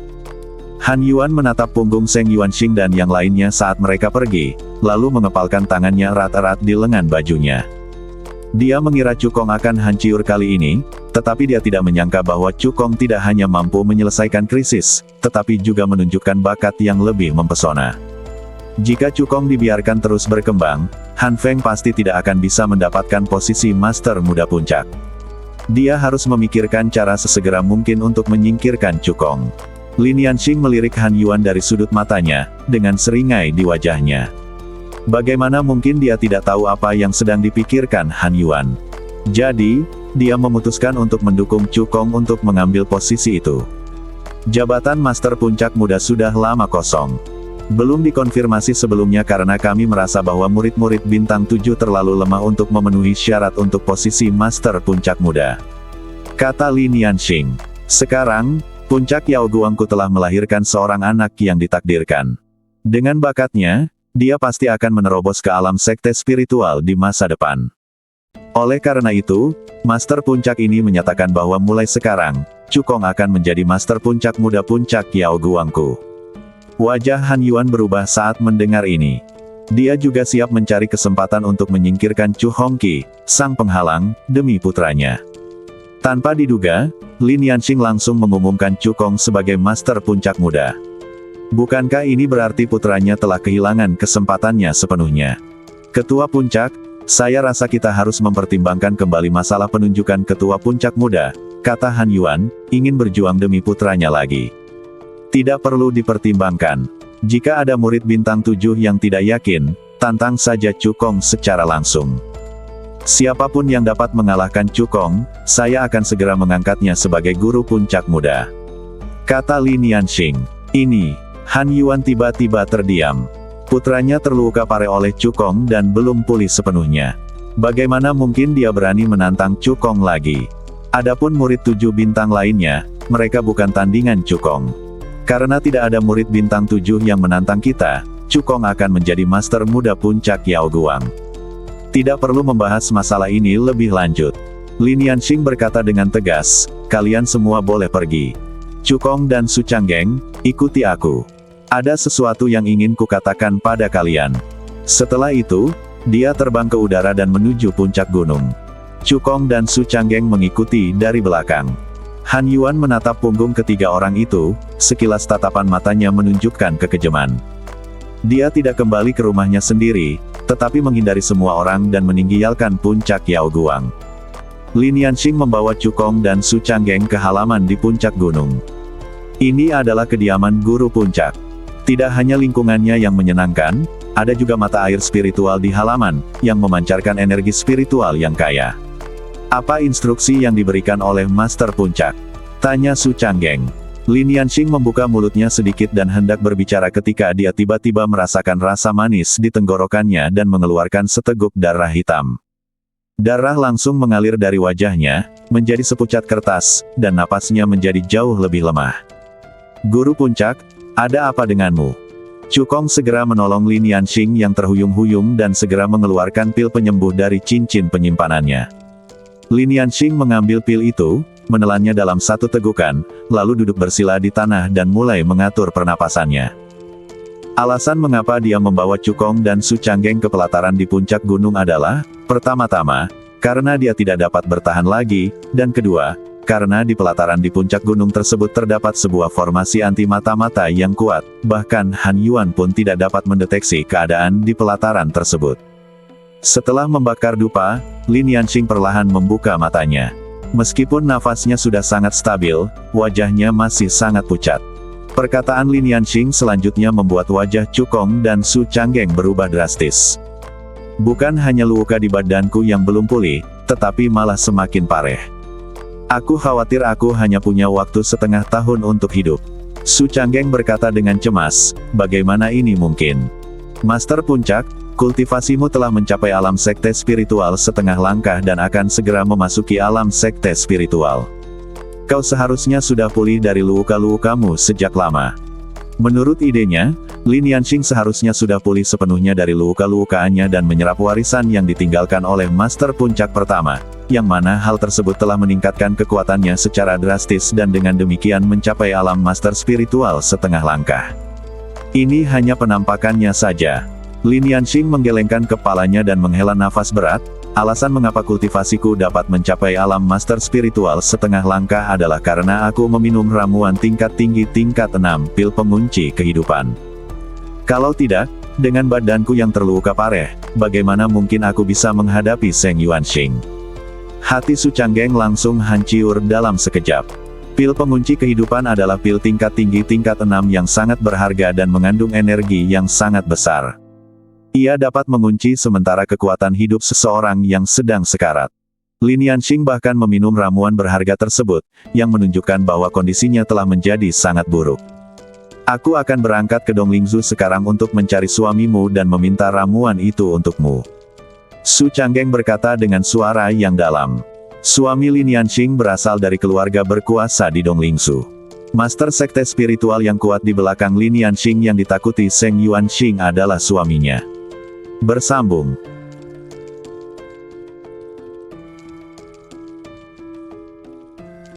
Speaker 1: Han Yuan menatap punggung Seng Yuanxing dan yang lainnya saat mereka pergi, lalu mengepalkan tangannya erat-erat di lengan bajunya. Dia mengira Cukong akan hancur kali ini, tetapi dia tidak menyangka bahwa Cukong tidak hanya mampu menyelesaikan krisis, tetapi juga menunjukkan bakat yang lebih mempesona. Jika Cukong dibiarkan terus berkembang, Han Feng pasti tidak akan bisa mendapatkan posisi Master Muda Puncak. Dia harus memikirkan cara sesegera mungkin untuk menyingkirkan Cukong. Lin Yanxing melirik Han Yuan dari sudut matanya, dengan seringai di wajahnya. Bagaimana mungkin dia tidak tahu apa yang sedang dipikirkan Han Yuan? Jadi, dia memutuskan untuk mendukung Cukong untuk mengambil posisi itu. Jabatan Master Puncak Muda sudah lama kosong. Belum dikonfirmasi sebelumnya karena kami merasa bahwa murid-murid bintang 7 terlalu lemah untuk memenuhi syarat untuk posisi Master Puncak Muda, kata Lin Yanxing. Sekarang, Puncak Yao Guangku telah melahirkan seorang anak yang ditakdirkan. Dengan bakatnya, dia pasti akan menerobos ke alam sekte spiritual di masa depan. Oleh karena itu, Master Puncak ini menyatakan bahwa mulai sekarang, Cukong akan menjadi Master Puncak Muda Puncak Yao Guangku. Wajah Han Yuan berubah saat mendengar ini. Dia juga siap mencari kesempatan untuk menyingkirkan Chu Hongqi, sang penghalang, demi putranya. Tanpa diduga, Lin Yanxing langsung mengumumkan Cukong sebagai Master Puncak Muda. Bukankah ini berarti putranya telah kehilangan kesempatannya sepenuhnya? Ketua Puncak, saya rasa kita harus mempertimbangkan kembali masalah penunjukan Ketua Puncak Muda, kata Han Yuan, ingin berjuang demi putranya lagi. Tidak perlu dipertimbangkan. Jika ada murid bintang 7 yang tidak yakin, tantang saja Cukong secara langsung. Siapapun yang dapat mengalahkan Cukong, saya akan segera mengangkatnya sebagai guru puncak muda. Kata Lin Yanxing. Ini, Han Yuan tiba-tiba terdiam. Putranya terluka parah oleh Cukong dan belum pulih sepenuhnya. Bagaimana mungkin dia berani menantang Cukong lagi? Adapun murid 7 bintang lainnya, mereka bukan tandingan Cukong. Karena tidak ada murid bintang 7 yang menantang kita, Cukong akan menjadi master muda puncak Yao Guang. Tidak perlu membahas masalah ini lebih lanjut. Lin Yanxing berkata dengan tegas, kalian semua boleh pergi. Cukong dan Su Changgeng, ikuti aku. Ada sesuatu yang ingin kukatakan pada kalian. Setelah itu, dia terbang ke udara dan menuju puncak gunung. Cukong dan Su Changgeng mengikuti dari belakang. Han Yuan menatap punggung ketiga orang itu, sekilas tatapan matanya menunjukkan kekejaman. Dia tidak kembali ke rumahnya sendiri, tetapi menghindari semua orang dan meninggalkan puncak Yao Guang. Lin Yanxing membawa Cukong dan Su Changgeng ke halaman di puncak gunung. Ini adalah kediaman guru puncak. Tidak hanya lingkungannya yang menyenangkan, ada juga mata air spiritual di halaman, yang memancarkan energi spiritual yang kaya. Apa instruksi yang diberikan oleh Master Puncak? Tanya Su Changgeng. Lin Yanxing membuka mulutnya sedikit dan hendak berbicara ketika dia tiba-tiba merasakan rasa manis di tenggorokannya dan mengeluarkan seteguk darah hitam. Darah langsung mengalir dari wajahnya, menjadi sepucat kertas, dan napasnya menjadi jauh lebih lemah. Guru Puncak, ada apa denganmu? Cukong segera menolong Lin Yanxing yang terhuyung-huyung dan segera mengeluarkan pil penyembuh dari cincin penyimpanannya. Lin Yanxing mengambil pil itu, menelannya dalam satu tegukan, lalu duduk bersila di tanah dan mulai mengatur pernapasannya. Alasan mengapa dia membawa Cukong dan Su Changgeng ke pelataran di puncak gunung adalah, pertama-tama, karena dia tidak dapat bertahan lagi, dan kedua, karena di pelataran di puncak gunung tersebut terdapat sebuah formasi anti mata-mata yang kuat, bahkan Han Yuan pun tidak dapat mendeteksi keadaan di pelataran tersebut. Setelah membakar dupa, Lin Yanxing perlahan membuka matanya. Meskipun nafasnya sudah sangat stabil, wajahnya masih sangat pucat. Perkataan Lin Yanxing selanjutnya membuat wajah Cukong dan Su Changgeng berubah drastis. Bukan hanya luka di badanku yang belum pulih, tetapi malah semakin parah. Aku khawatir aku hanya punya waktu setengah tahun untuk hidup. Su Changgeng berkata dengan cemas, bagaimana ini mungkin? Master Puncak, kultivasimu telah mencapai alam sekte spiritual setengah langkah dan akan segera memasuki alam sekte spiritual. Kau seharusnya sudah pulih dari luka-lukamu sejak lama. Menurut idenya, Lin Yanxing seharusnya sudah pulih sepenuhnya dari luka-lukaannya dan menyerap warisan yang ditinggalkan oleh Master Puncak pertama, yang mana hal tersebut telah meningkatkan kekuatannya secara drastis dan dengan demikian mencapai alam Master Spiritual setengah langkah. Ini hanya penampakannya saja. Lin Yanxing menggelengkan kepalanya dan menghela nafas berat. Alasan mengapa kultivasiku dapat mencapai alam master spiritual setengah langkah adalah karena aku meminum ramuan tingkat tinggi tingkat 6, pil pengunci kehidupan. Kalau tidak, dengan badanku yang terluka parah, bagaimana mungkin aku bisa menghadapi Seng Yuanxing? Hati Su Changgeng langsung hancur dalam sekejap. Pil pengunci kehidupan adalah pil tingkat tinggi tingkat 6 yang sangat berharga dan mengandung energi yang sangat besar. Ia dapat mengunci sementara kekuatan hidup seseorang yang sedang sekarat. Lin Yanxing bahkan meminum ramuan berharga tersebut, yang menunjukkan bahwa kondisinya telah menjadi sangat buruk. Aku akan berangkat ke Donglingzhu sekarang untuk mencari suamimu dan meminta ramuan itu untukmu. Su Changgeng berkata dengan suara yang dalam. Suami Lin Yanxing berasal dari keluarga berkuasa di Donglingzhu. Master sekte spiritual yang kuat di belakang Lin Yanxing yang ditakuti Seng Yuanxing adalah suaminya. Bersambung.